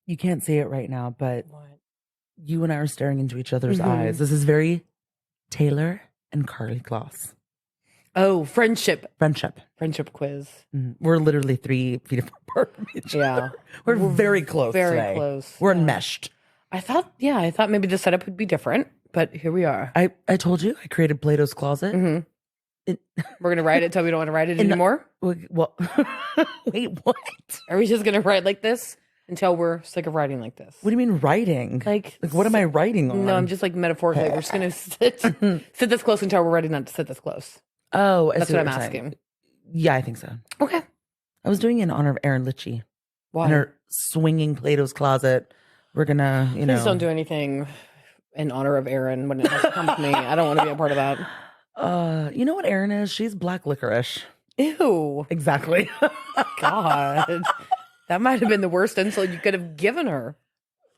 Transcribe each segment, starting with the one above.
You can't see it right now, but What? you and I are staring into each other's eyes. This is very Taylor and Carly Kloss. Oh, friendship quiz. We're literally 3 feet apart from each other. We're very close. Very close. We're enmeshed. I thought maybe the setup would be different, but here we are. I told you I created Plato's Closet. We're gonna write it till we don't want to write it anymore. Well, wait, what? Are we just gonna write like this until we're sick of writing like this? What do you mean writing? Like what am I writing on? No, I'm just like metaphorically. We're just gonna sit this close until we're ready not to sit this close. Oh, that's what I'm asking. Yeah, I think so. Okay. I was doing it in honor of Erin Litchie. Why? And her swinging Plato's Closet. We're gonna, Please don't do anything in honor of Erin when it has to come to me. I don't want to be a part of that. You know what Erin is? She's black licorice. Ew. Exactly. God. That might have been the worst insult you could have given her.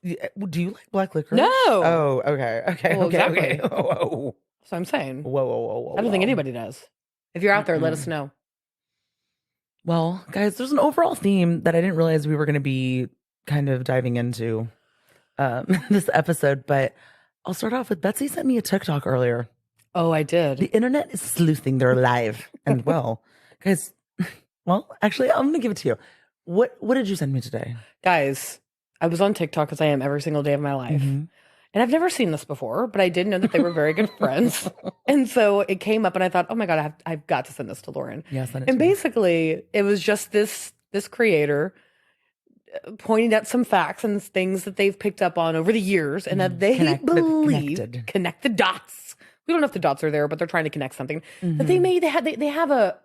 Do you like black licorice? No. Oh, okay. Well, exactly. Okay. Whoa. That's what I'm saying. Whoa. I don't think anybody does. If you're out there, let us know. Well, guys, there's an overall theme that I didn't realize we were going to be kind of diving into this episode, but I'll start off with Betsy sent me a TikTok earlier. Oh, I did. The internet is sleuthing. They're alive. And well, guys, well, actually, I'm going to give it to you. What did you send me today? Guys, I was on TikTok as I am every single day of my life. And I've never seen this before, but I did know that they were very good friends. And so it came up and I thought, oh my God, I've got to send this to Lauren. Yeah, send it and to me. Basically, it was just this creator pointing out some facts and things that they've picked up on over the years and that they connect the dots. We don't know if the dots are there, but they're trying to connect something. That they have a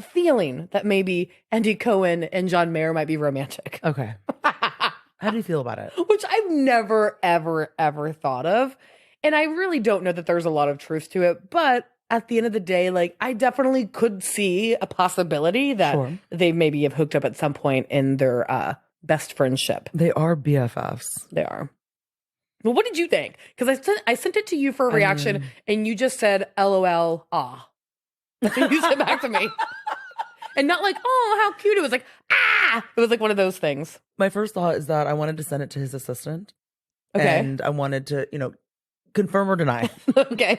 feeling that maybe Andy Cohen and John Mayer might be romantic. Okay. How do you feel about it? Which I've never, ever, ever thought of. And I really don't know that there's a lot of truth to it. But at the end of the day, like, I definitely could see a possibility that they maybe have hooked up at some point in their best friendship. They are BFFs. They are. Well, what did you think? Because I sent it to you for a reaction, and you just said, LOL, ah. That's what you said back to me. And not like, oh, how cute. It was like, ah. It was like one of those things. My first thought is that I wanted to send it to his assistant. Okay. And I wanted to, confirm or deny. Okay.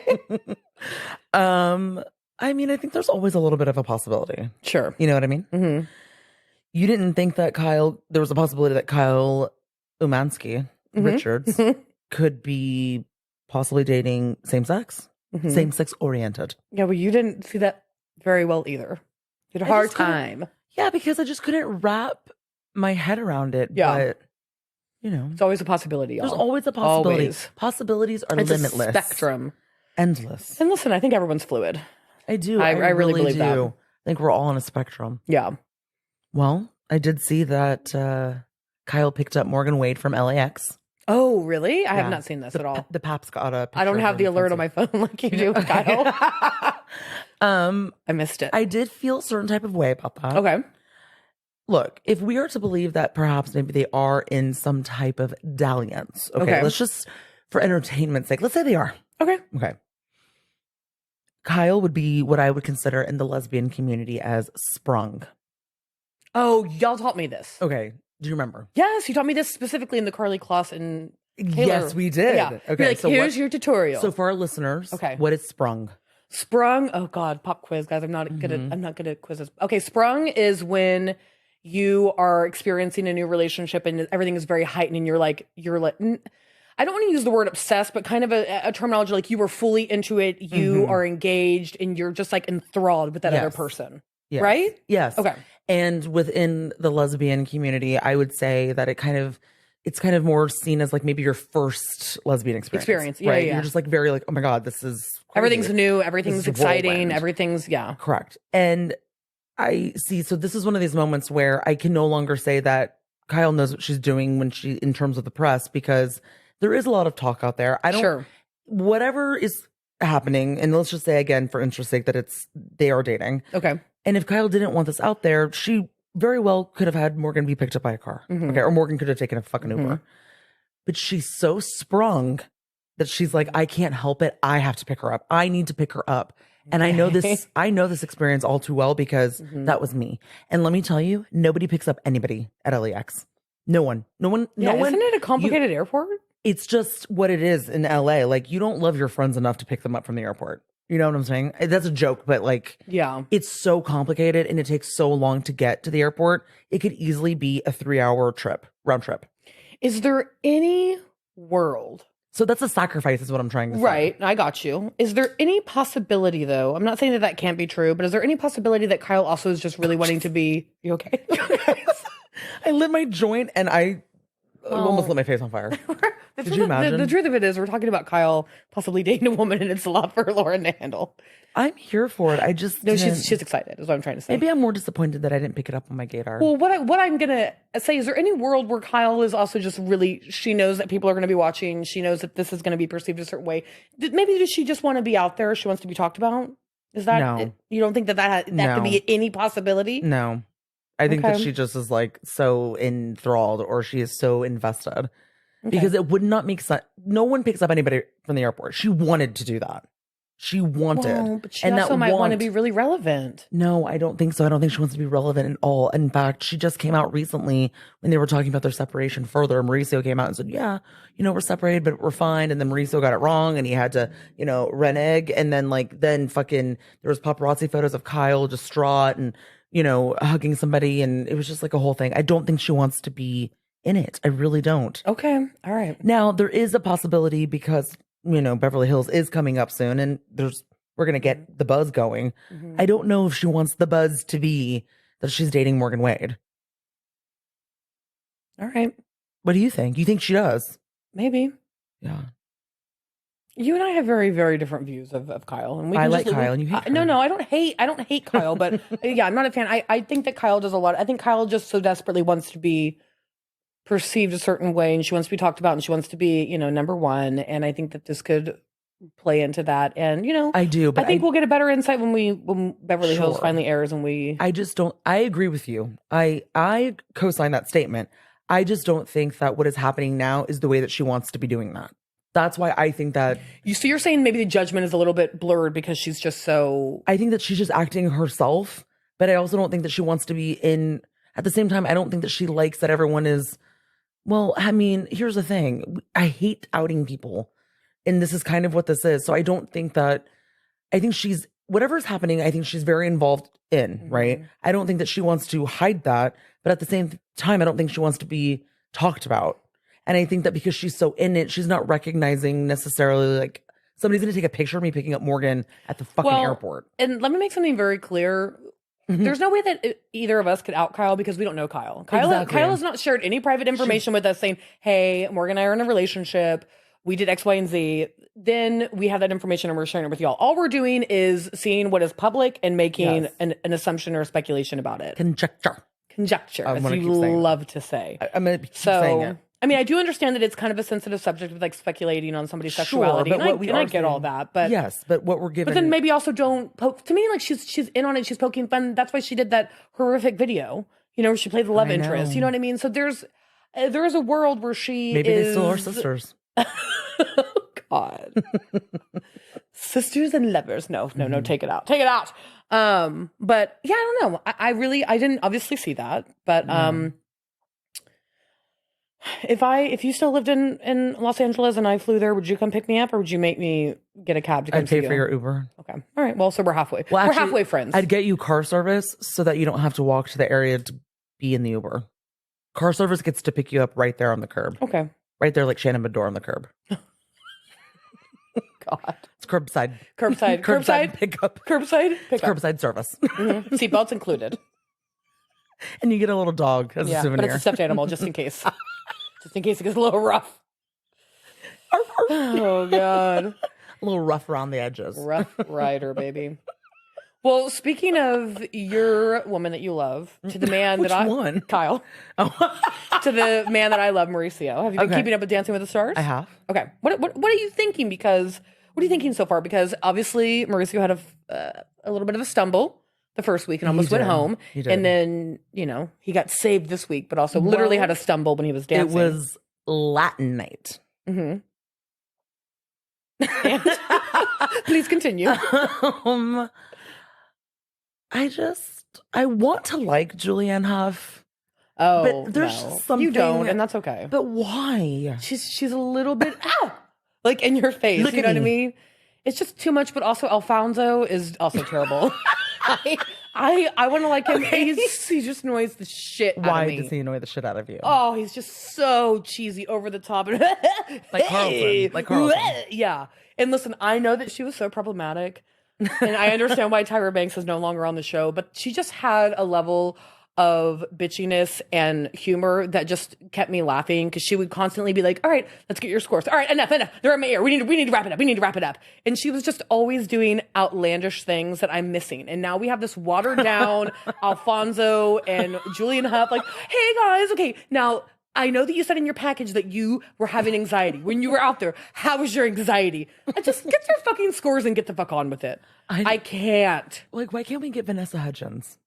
I mean, I think there's always a little bit of a possibility. Sure. You know what I mean? Mm-hmm. You didn't think that there was a possibility that Kyle Umansky Richards could be possibly dating same-sex oriented. Yeah, well, you didn't see that very well either. You had a hard time. Yeah, because I just couldn't wrap my head around it. Yeah. But, it's always a possibility, y'all. There's always a possibility. Always. Possibilities are it's limitless. A spectrum. Endless. And listen, I think everyone's fluid. I do. I really believe that. I think we're all on a spectrum. Yeah. Well, I did see that Kyle picked up Morgan Wade from LAX. Oh, really? I have not seen this at all. The Paps got a picture. I don't have the alert on my phone like you do, Kyle. I missed it. I did feel a certain type of way about that. Okay. Look, if we are to believe that perhaps maybe they are in some type of dalliance, okay, let's just, for entertainment's sake, let's say they are. Okay. Kyle would be what I would consider in the lesbian community as sprung. Oh, y'all taught me this. Okay. Do you remember? Yes, you taught me this specifically in the Carly Kloss and Taylor. Yes, we did. Yeah. Okay. Like, so here's your tutorial. So for our listeners, what is sprung? Sprung. Oh God, pop quiz, guys. I'm not good at quizzes. Okay, sprung is when you are experiencing a new relationship and everything is very heightened and you're like, I don't want to use the word obsessed, but kind of a terminology like you were fully into it, you are engaged and you're just like enthralled with that other person. Yes. Right? Yes. Okay. And within the lesbian community, I would say that it's kind of more seen as like maybe your first lesbian experience. Yeah, right? yeah. You're just like very like, oh my God, this is crazy. Everything's new, everything's exciting, everything's correct. And I see, so this is one of these moments where I can no longer say that Kyle knows what she's doing in terms of the press, because there is a lot of talk out there. Whatever is happening, and let's just say again, for interest's sake, that they are dating. Okay. And if Kyle didn't want this out there, she very well could have had Morgan be picked up by a car. Okay. Or Morgan could have taken a fucking Uber. But she's so sprung that she's like, I can't help it. I have to pick her up. I need to pick her up. And I know this experience all too well because that was me. And let me tell you, nobody picks up anybody at LAX. No one. Isn't it a complicated airport? It's just what it is in LA. Like, you don't love your friends enough to pick them up from the airport. You know what I'm saying? That's a joke, but like, yeah, it's so complicated and it takes so long to get to the airport. It could easily be a 3-hour round trip. Is there any world? So that's a sacrifice is what I'm trying to say. Right. I got you. Is there any possibility though? I'm not saying that can't be true, but is there any possibility that Kyle also is just really wanting to be, you okay? I lit my joint and I almost lit my face on fire. Did you imagine? The truth of it is we're talking about Kyle possibly dating a woman and it's a lot for Lauren to handle. I'm here for it. I just no. She's excited. Is what I'm trying to say. Maybe I'm more disappointed that I didn't pick it up on my gaydar. Well, what I'm gonna say is there any world where Kyle is also just really she knows that people are going to be watching. She knows that this is going to be perceived a certain way. Maybe does she just want to be out there? She wants to be talked about. Is that no? You don't think that could be any possibility? No, I think that she just is like so enthralled or she is so invested because it would not make sense. No one picks up anybody from the airport. She wanted to do that. She wanted. But she also might want to be really relevant. No, I don't think so. I don't think she wants to be relevant at all. In fact, she just came out recently when they were talking about their separation further. Mauricio came out and said, yeah, we're separated, but we're fine. And then Mauricio got it wrong and he had to, renege. And then then fucking there was paparazzi photos of Kyle distraught and, hugging somebody. And it was just like a whole thing. I don't think she wants to be in it. I really don't. Okay. All right. Now, there is a possibility because Beverly Hills is coming up soon and we're going to get the buzz going. Mm-hmm. I don't know if she wants the buzz to be that she's dating Morgan Wade. All right. What do you think? You think she does? Maybe. Yeah. You and I have very, very different views of Kyle. And I like Kyle and you hate her. No, I don't hate Kyle, but yeah, I'm not a fan. I think that Kyle does a lot. I think Kyle just so desperately wants to be perceived a certain way and she wants to be talked about and she wants to be, number one. And I think that this could play into that. And, I do, but I think we'll get a better insight when Beverly Hills finally airs and I agree with you. I co-sign that statement. I just don't think that what is happening now is the way that she wants to be doing that. That's why I think that you're saying maybe the judgment is a little bit blurred because she's just so. I think that she's just acting herself, but I also don't think that she wants to be in. At the same time, I don't think that she likes that everyone is. Well, I mean, here's the thing. I hate outing people, and this is kind of what this is. So I don't think that. I think she's whatever's happening. I think she's very involved in. Mm-hmm. Right. I don't think that she wants to hide that, but at the same time, I don't think she wants to be talked about. And I think that because she's so in it, she's not recognizing necessarily like somebody's going to take a picture of me picking up Morgan at the fucking airport. And let me make something very clear. Mm-hmm. There's no way that either of us could out Kyle because we don't know Kyle. Kyle has not shared any private information with us saying, hey, Morgan and I are in a relationship. We did X, Y, and Z. Then we have that information and we're sharing it with y'all. All we're doing is seeing what is public and making an assumption or a speculation about it. Conjecture, as you love to say. I'm going to keep saying it. I mean, I do understand that it's kind of a sensitive subject with like speculating on somebody's sexuality, but and I get all that. But yes, but what we're giving, but then maybe also don't poke. To me, like she's in on it. She's poking fun. That's why she did that horrific video. Where she played the love interest. You know what I mean? So there is a world where maybe they still are sisters. Oh God, sisters and lovers. No, take it out. But yeah, I don't know. I didn't obviously see that, but If you still lived in Los Angeles and I flew there, would you come pick me up or would you make me get a cab to come I'd pay for your Uber. Okay. All right. Well, so we're halfway. Well, we're halfway friends. I'd get you car service so that you don't have to walk to the area to be in the Uber. Car service gets to pick you up right there on the curb. Okay. Right there like Shannon Bedore on the curb. God. It's curbside. Curbside pickup. Curbside pickup. It's curbside service. Mm-hmm. Seatbelts included. And you get a little dog as a souvenir. But it's a stuffed animal just in case. Just in case it gets a little rough. Oh, God. A little rough around the edges. Rough Rider, baby. Well, speaking of your woman that you love, to the man Which one? Kyle. Oh. To the man that I love, Mauricio. Have you been keeping up with Dancing with the Stars? I have. Okay. What are you thinking? What are you thinking so far? Because obviously Mauricio had a little bit of a stumble the first week and almost went home. And then, he got saved this week, but also literally had a stumble when he was dancing. It was Latin night. Mm-hmm. Please continue. I want to like Julianne Hough. Oh, but there's something you don't, and that's okay. But why? She's a little bit like in your face. You know what I mean? It's just too much. But also, Alfonso is also terrible. I want to like him. Okay. He just annoys the shit out of me. Why does he annoy the shit out of you? Oh, he's just so cheesy, over the top. Like Carlson. Like Carlson. Yeah. And listen, I know that she was so problematic. And I understand why Tyra Banks is no longer on the show. But she just had a level of bitchiness and humor that just kept me laughing, because she would constantly be like, all right, let's get your scores. All right, enough. They're in my ear. We need to wrap it up. And she was just always doing outlandish things that I'm missing. And now we have this watered down Alfonso and Julian Huff like, hey guys, okay, now I know that you said in your package that you were having anxiety when you were out there. How was your anxiety? Just get your fucking scores and get the fuck on with it. I can't. Like, why can't we get Vanessa Hudgens?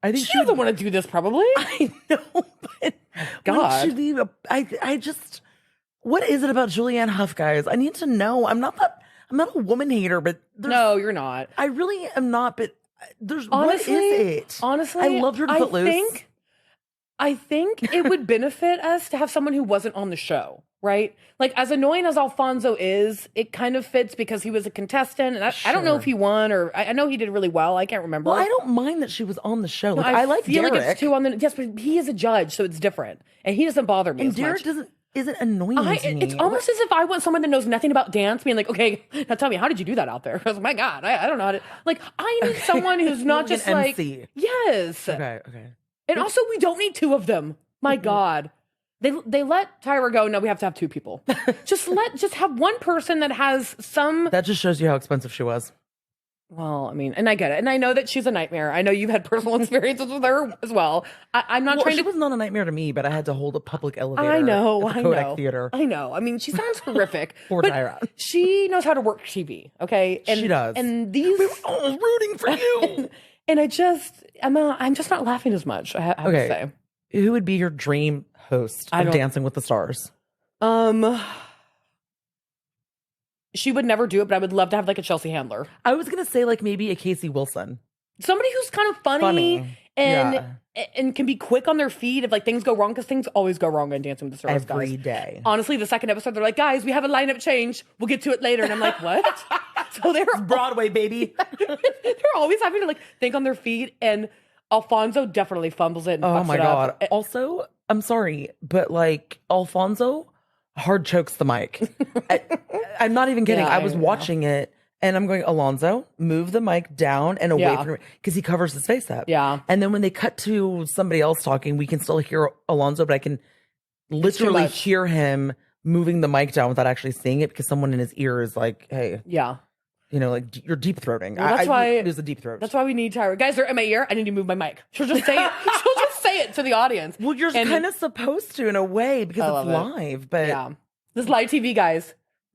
I think she doesn't want to do this, probably. I know, but God, I just, what is it about Julianne Hough, guys? I need to know. I'm not a woman hater, but no, you're not. I really am not. But there's honestly, what is it? Honestly, I loved her to Footloose. I think it would benefit us to have someone who wasn't on the show, right? Like, as annoying as Alfonso is, it kind of fits because he was a contestant, and I don't know if he won, or I know he did really well. I can't remember. Well, I don't mind that she was on the show. Like, I like feel Derek. Like it's too on the yes, but he is a judge, so it's different, and he doesn't bother me. And as Derek much. isn't annoying to me. It's almost as if I want someone that knows nothing about dance, being like, okay, now tell me, how did you do that out there? I was like, my God, I don't know how to. Like, I need someone who's not just like MC. Yes. Okay. And also, we don't need two of them. My God. They let Tyra go. No, we have to have two people. just have one person that has some. That just shows you how expensive she was. Well, I mean, and I get it. And I know that she's a nightmare. I know you've had personal experiences with her as well. I'm not trying to. She was not a nightmare to me, but I had to hold a public elevator. I know. At the Kodak Theater. I know. I mean, she sounds horrific. Poor Tyra. She knows how to work TV. Okay. And, she does. And these. We were all rooting for you. And I'm just not laughing as much, I have to say. Who would be your dream host of Dancing with the Stars? She would never do it, but I would love to have like a Chelsea Handler. I was gonna say like maybe a Casey Wilson. Somebody who's kind of funny. And can be quick on their feet if like things go wrong, because things always go wrong on Dancing with the Stars. Every day. Honestly, the second episode, they're like, guys, we have a lineup change. We'll get to it later. And I'm like, what? So they're Broadway, baby. They're always having to like think on their feet, and Alfonso definitely fumbles it and fucks my it God. up. Also, I'm sorry, but like Alfonso hard chokes the mic. I'm not even kidding. I was watching it and I'm going, Alonso, move the mic down and away from him, because he covers his face up. Yeah. And then when they cut to somebody else talking, we can still hear Alonso, but I can literally hear him moving the mic down without actually seeing it, because someone in his ear is like, hey. Yeah. You know, like you're deep throating. Well, that's why there's a deep throat. That's why we need Tyra. Guys, they're in my ear. I need to move my mic. She'll just say it. She'll just say it to the audience. Well, you're kind of supposed to in a way, because it's live. But yeah, this is live TV, guys.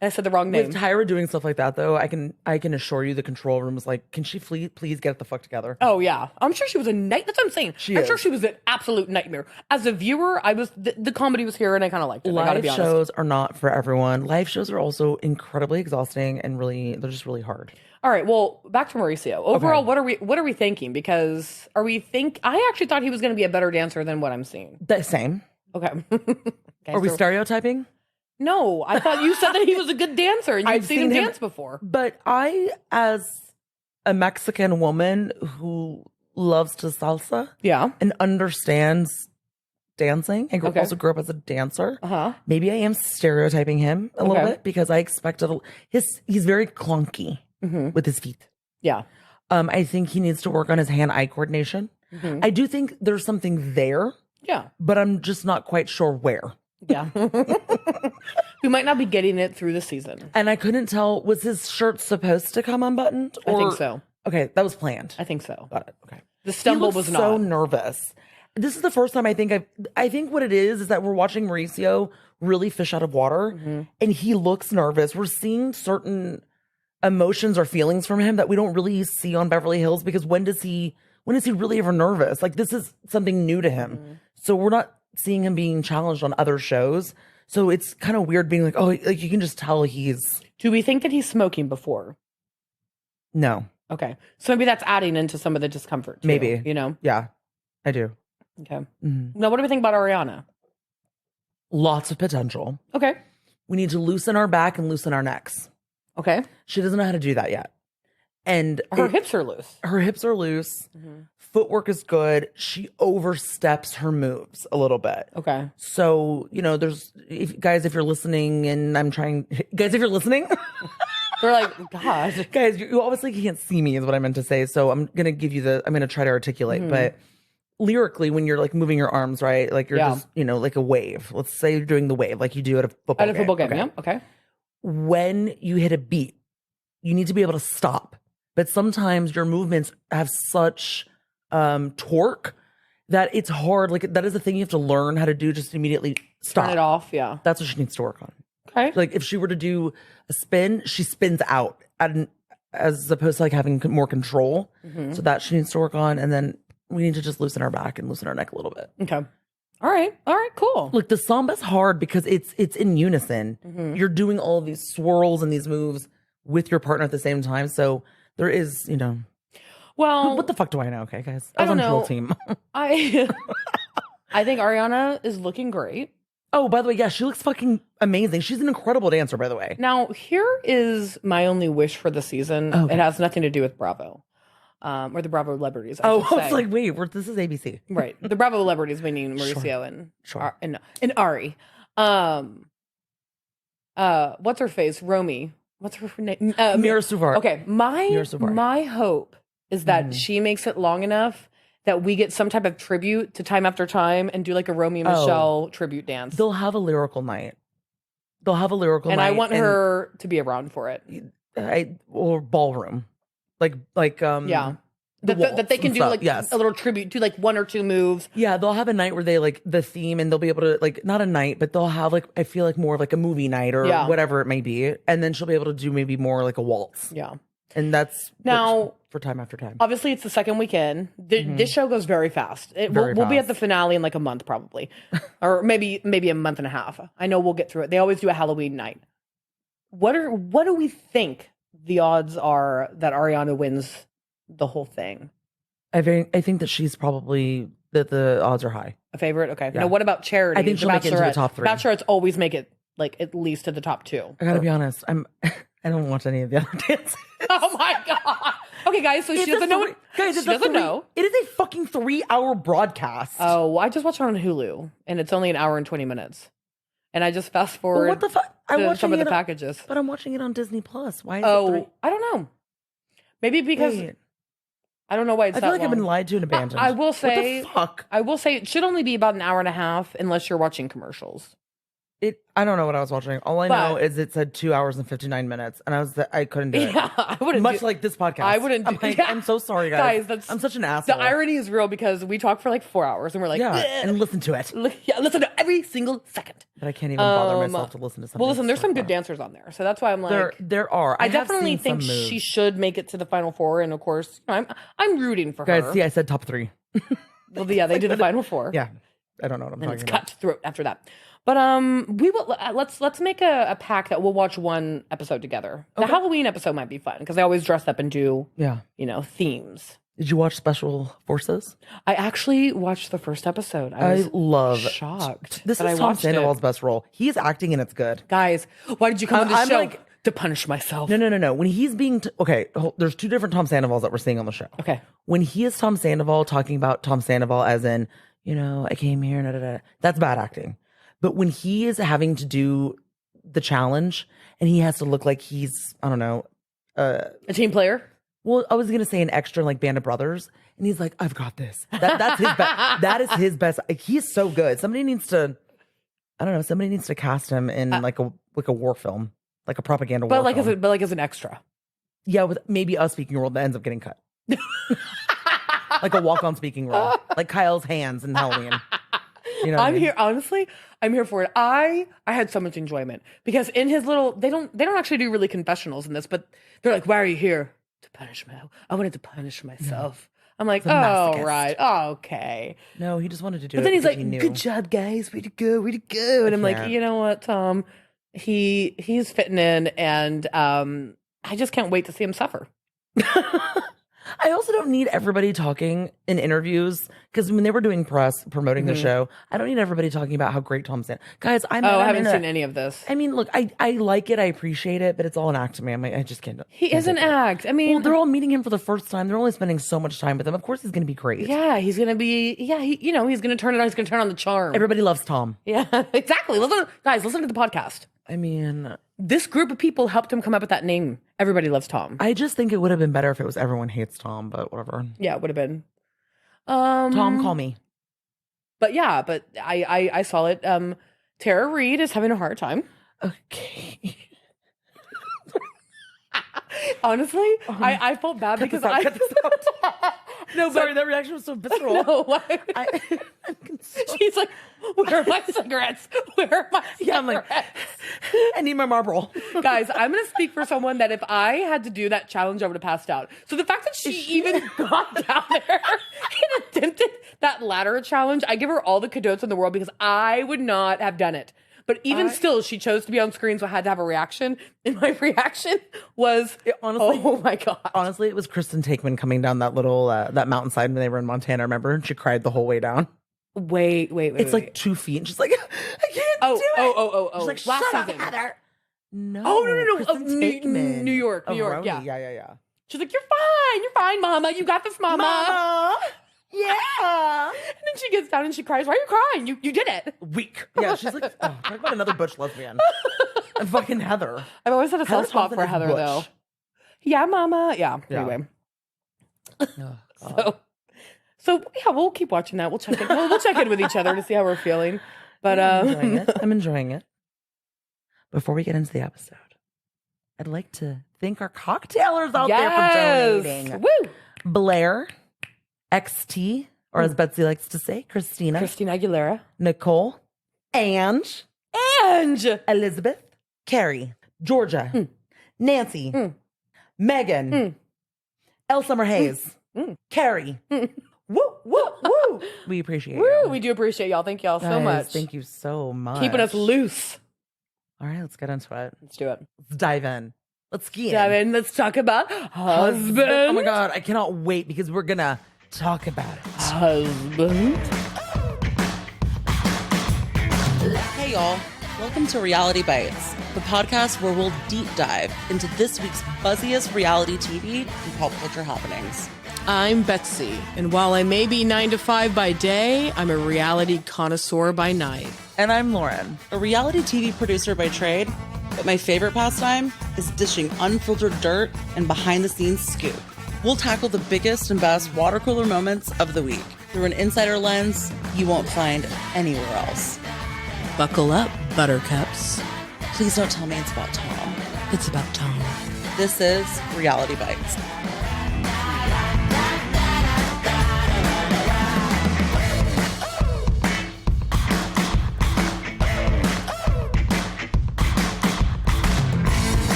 I said the wrong name. With Tyra doing stuff like that, though, I can assure you the control room was like, can she please get the fuck together? Oh yeah, I'm sure she was a night. That's what I'm saying. I'm sure she was an absolute nightmare. As a viewer, I was the comedy was here, and I kind of liked it. Live shows are not for everyone. Live shows are also incredibly exhausting and they're just really hard. All right, well, back to Mauricio. Overall, what are we thinking? Because I actually thought he was going to be a better dancer than what I'm seeing. The same. Okay. Are we stereotyping? No, I thought you said that he was a good dancer and you've seen him dance before. But I, as a Mexican woman who loves to salsa, and understands dancing, and also grew up as a dancer, maybe I am stereotyping him a little bit, because I expected he's very clunky with his feet. Yeah. I think he needs to work on his hand-eye coordination. I do think there's something there. Yeah. But I'm just not quite sure where. Yeah. We might not be getting it through the season. And I couldn't tell, was his shirt supposed to come unbuttoned? I think so. Okay, that was planned. I think so. Got it. Okay. The stumble was not. So nervous. This is the first time I think what it is that we're watching Mauricio really fish out of water, and he looks nervous. We're seeing certain emotions or feelings from him that we don't really see on Beverly Hills, because when is he really ever nervous? Like, this is something new to him. So we're not seeing him being challenged on other shows. So it's kind of weird being like, oh, like you can just tell he's. Do we think that he's smoking before? No. Okay. So maybe that's adding into some of the discomfort too, maybe. You know? Yeah, I do. Okay. Now, what do we think about Ariana? Lots of potential. Okay. We need to loosen our back and loosen our necks. Okay. She doesn't know how to do that yet. And her hips are loose. Her hips are loose. Footwork is good. She oversteps her moves a little bit. Okay. So, if you're listening, and if you're listening, they're like, God. Guys, you obviously can't see me is what I meant to say. So I'm going to try to articulate, but lyrically, when you're like moving your arms, right? Like you're just, like a wave. Let's say you're doing the wave like you do at a football game. At a football game, yeah. Okay. When you hit a beat, you need to be able to stop. But sometimes your movements have such torque that it's hard. Like that is a thing you have to learn how to do, just immediately stop. Turn it off, yeah. That's what she needs to work on. Okay. Like if she were to do a spin, she spins out as opposed to like having more control. So that she needs to work on. And then we need to just loosen our back and loosen our neck a little bit. Okay. All right, cool. Look, the samba's hard because it's in unison. You're doing all of these swirls and these moves with your partner at the same time. So there is, well, what the fuck do I know? Okay, guys, I was on Troll Team. I think Ariana is looking great. Oh, by the way, yeah, she looks fucking amazing. She's an incredible dancer, by the way. Now, here is my only wish for the season. Okay. It has nothing to do with Bravo. Or the Bravo celebrities. I was like, wait, this is ABC. Right. The Bravo celebrities, meaning Mauricio and Ari. What's her face? Romy. What's her name? Mira Suvar. Okay. My hope is that she makes it long enough that we get some type of tribute to Time After Time and do like a Romy and Michelle tribute dance. They'll have a lyrical night. And I want her to be around for it. Or ballroom. Yeah. That they can do like a little tribute to like one or two moves. Yeah, they'll have a night where they like the theme and they'll be able to like, not a night, but they'll have like, I feel like more of like a movie night or whatever it may be. And then she'll be able to do maybe more like a waltz. Yeah. And that's now for Time After Time. Obviously it's the second weekend. This show goes very fast. We'll be at the finale in like a month probably. Or maybe a month and a half. I know we'll get through it. They always do a Halloween night. What do we think the odds are that Ariana wins the whole thing? I think that she's probably that the odds are high. A favorite? Okay. Yeah. Now what about Charity? I think she'll make it into the top 3. Bachelorettes always make it like at least to the top 2. I gotta be honest. I don't watch any of the other dances. Oh my God. Okay, guys, so she doesn't know. Guys, she doesn't know. It is a fucking 3-hour broadcast. Oh, I just watched it on Hulu and it's only an hour and 20 minutes. And I just fast forward what the fuck? some of the packages. But I'm watching it on Disney Plus. Why is it 3? I don't know. Maybe because I don't know why it's that long. I feel like I've been lied to and abandoned. I will say, what the fuck? I will say it should only be about an hour and a half unless you're watching commercials. I don't know what I was watching. All I know is it said 2 hours and 59 minutes, and I couldn't do it. Yeah, I wouldn't. Much like this podcast, I wouldn't. I'm so sorry, guys. I'm such an asshole. The irony is real because we talk for like 4 hours, and we're like, and listen to it. Listen to every single second. But I can't even bother myself to listen to something. Well, listen, there's some good dancers on there, so that's why I'm like, there are. I definitely think she should make it to the Final 4, and of course, I'm rooting for her. Guys, see, I said top 3. Well, yeah, they did the Final 4. Yeah, I don't know what I'm talking about. Cut through after that. But we will let's make a pact that we'll watch one episode together. The Halloween episode might be fun because they always dress up and do themes. Did you watch Special Forces? I actually watched the first episode. I love shocked. This is Tom Sandoval's best role. He's acting and it's good. Guys, why did you come to the show? To punish myself. No. When he's being there's 2 different Tom Sandovals that we're seeing on the show. Okay. When he is Tom Sandoval talking about Tom Sandoval as in, I came here, that's bad acting. But when he is having to do the challenge and he has to look like he's, I don't know, a team player. Well, I was going to say an extra like Band of Brothers. And he's like, I've got this. That's his best. That is his best. He's so good. Somebody needs to cast him in like a war film, like a propaganda war film. But like as an extra. Yeah, with maybe a speaking role that ends up getting cut. Like a walk-on speaking role. Like Kyle's hands in Halloween. I'm here, honestly, I'm here for it. I had so much enjoyment because in his little, they don't actually do really confessionals in this, but they're like, why are you here? To punish me. I wanted to punish myself. I'm like, oh, right. Oh, okay. No, he just wanted to do it. But then he's like, good job, guys. Way to go. And I'm like, you know what, Tom? He's fitting in and I just can't wait to see him suffer. I also don't need everybody talking in interviews because when they were doing press promoting the show, I don't need everybody talking about how great Tom's in. Guys, I haven't seen any of this. I mean, look, I like it, I appreciate it, but it's all an act to me. I just can't. He is an act. I mean, well, they're all meeting him for the first time. They're only spending so much time with him. Of course, he's going to be great. Yeah, he's going to be. Yeah, he's going to turn it on. He's going to turn on the charm. Everybody loves Tom. Yeah, exactly. Guys, listen to the podcast. I mean, this group of people helped him come up with that name. Everybody loves Tom. I just think it would have been better if it was everyone hates Tom, but whatever. Yeah, it would have been. Tom, call me. But yeah, I saw it. Tara Reid is having a hard time. Okay. Honestly, I felt bad because cut this out. No, sorry, that reaction was so visceral. No, she's like, "Where are my cigarettes? Where are my cigarettes?" Yeah, I'm like, I need my Marlboro. Guys, I'm going to speak for someone that if I had to do that challenge, I would have passed out. So the fact that she even got down there and attempted that ladder challenge, I give her all the kudos in the world because I would not have done it. But even still, she chose to be on screen, so I had to have a reaction. And my reaction was, honestly, oh my God. Honestly, it was Kristen Takeman coming down that little, that mountainside when they were in Montana, remember? And she cried the whole way down. Wait. It's like 2 feet. And she's like, I can't do it. Oh. She's like, last shut season. up, Heather. No. No. Kristen Takeman. New York. Roni. Yeah. Yeah. She's like, you're fine, Mama. You got this, Mama. Yeah. And then she gets down and she cries. Why are you crying? You did it. Weak. Yeah, she's like, oh, talk about another butch lesbian. And fucking Heather. I've always had a soft spot for Heather, though. Yeah, Mama. Yeah. Anyway. Oh, so yeah, we'll keep watching that. We'll check in. We'll check in with each other to see how we're feeling. But I'm enjoying it. Before we get into the episode, I'd like to thank our cocktailers out there for donating. Woo! Blair, XT, or as Betsy likes to say, Christina Aguilera, Nicole, Ange, Elizabeth, Carrie, Georgia, Nancy, Megan, Elle Summer Hayes, Carrie. Woo. We appreciate you. We do appreciate y'all. Thank y'all so much. Thank you so much. Keeping us loose. All right, let's get into it. Let's do it. Let's dive in. Let's ski in. Let's talk about husband. Oh my God, I cannot wait because we're going to talk about it. Husband. Hey y'all, welcome to Reality Bites, the podcast where we'll deep dive into this week's buzziest reality TV and pop culture happenings. I'm Betsy, and while I may be 9 to 5 by day, I'm a reality connoisseur by night. And I'm Lauren, a reality TV producer by trade, but my favorite pastime is dishing unfiltered dirt and behind-the-scenes scoop. We'll tackle the biggest and best water cooler moments of the week through an insider lens you won't find anywhere else. Buckle up, buttercups. Please don't tell me it's about Tom. It's about Tom. This is Reality Bites.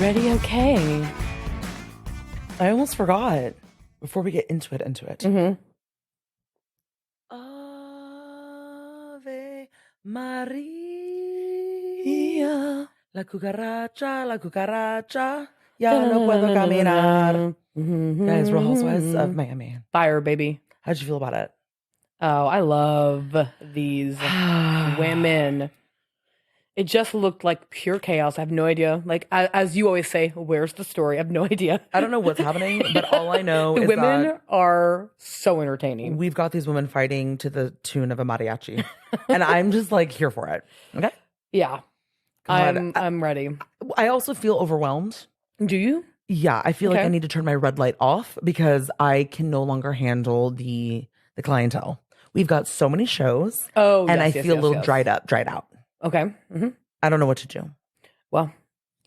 Ready? Okay. I almost forgot before we get into it. Mm-hmm. Ave Maria, la cucaracha, ya no puedo caminar. Guys, Real Housewives of Miami. Fire, baby. How'd you feel about it? Oh, I love these women. It just looked like pure chaos. I have no idea. Like, as you always say, where's the story? I have no idea. I don't know what's happening, but all I know the is women that are so entertaining. We've got these women fighting to the tune of a mariachi. And I'm just like here for it. Okay? Yeah. I'm ready. I also feel overwhelmed. Do you? Yeah, I feel like I need to turn my red light off because I can no longer handle the clientele. We've got so many shows. Oh, and I feel a little dried out. Okay. Mm-hmm. I don't know what to do. Well,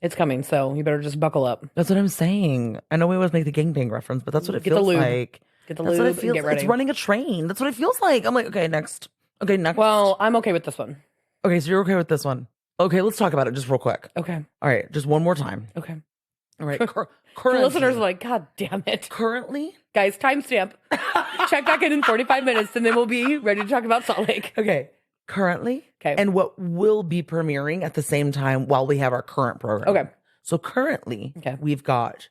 it's coming, so you better just buckle up. That's what I'm saying. I know we always make the gangbang reference, but that's what it feels like. Get the lube and get ready. It's running a train. That's what it feels like. I'm like, okay, next. Well, I'm okay with this one. Okay, so you're okay with this one. Okay, let's talk about it just real quick. Okay. All right, just one more time. Okay. All right. The listeners are like, God damn it. Currently? Guys, timestamp. Check back in 45 minutes, and then we'll be ready to talk about Salt Lake. Okay. Currently, and what will be premiering at the same time while we have our current program. Okay. So currently, we've got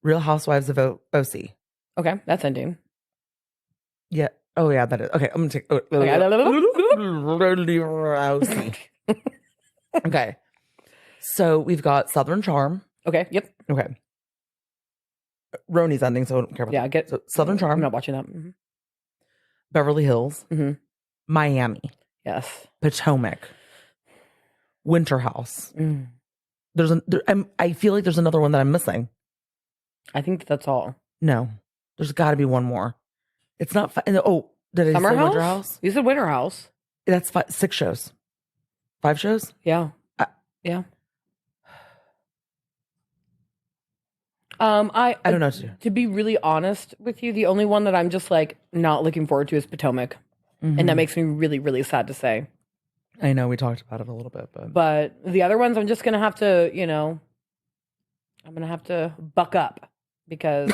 Real Housewives of OC. Okay, that's ending. Yeah. Oh yeah, that is. Okay, I'm gonna take Okay. So we've got Southern Charm. Okay, yep. Okay. Roni's ending, so I don't care about that. So Southern Charm. I'm not watching that. Mm-hmm. Beverly Hills. Mm-hmm. Miami. Yes. Potomac. Winter House. I feel like there's another one that I'm missing. I think that's all. No. There's got to be one more. It's not did I Summer say House? Winter House? You said Winter House. That's 6 shows. 5 shows? Yeah. Yeah. I don't know what to do. To be really honest with you, the only one that I'm just like not looking forward to is Potomac. And that makes me really, really sad to say. I know we talked about it a little bit, but the other ones I'm just gonna have to, I'm gonna have to buck up because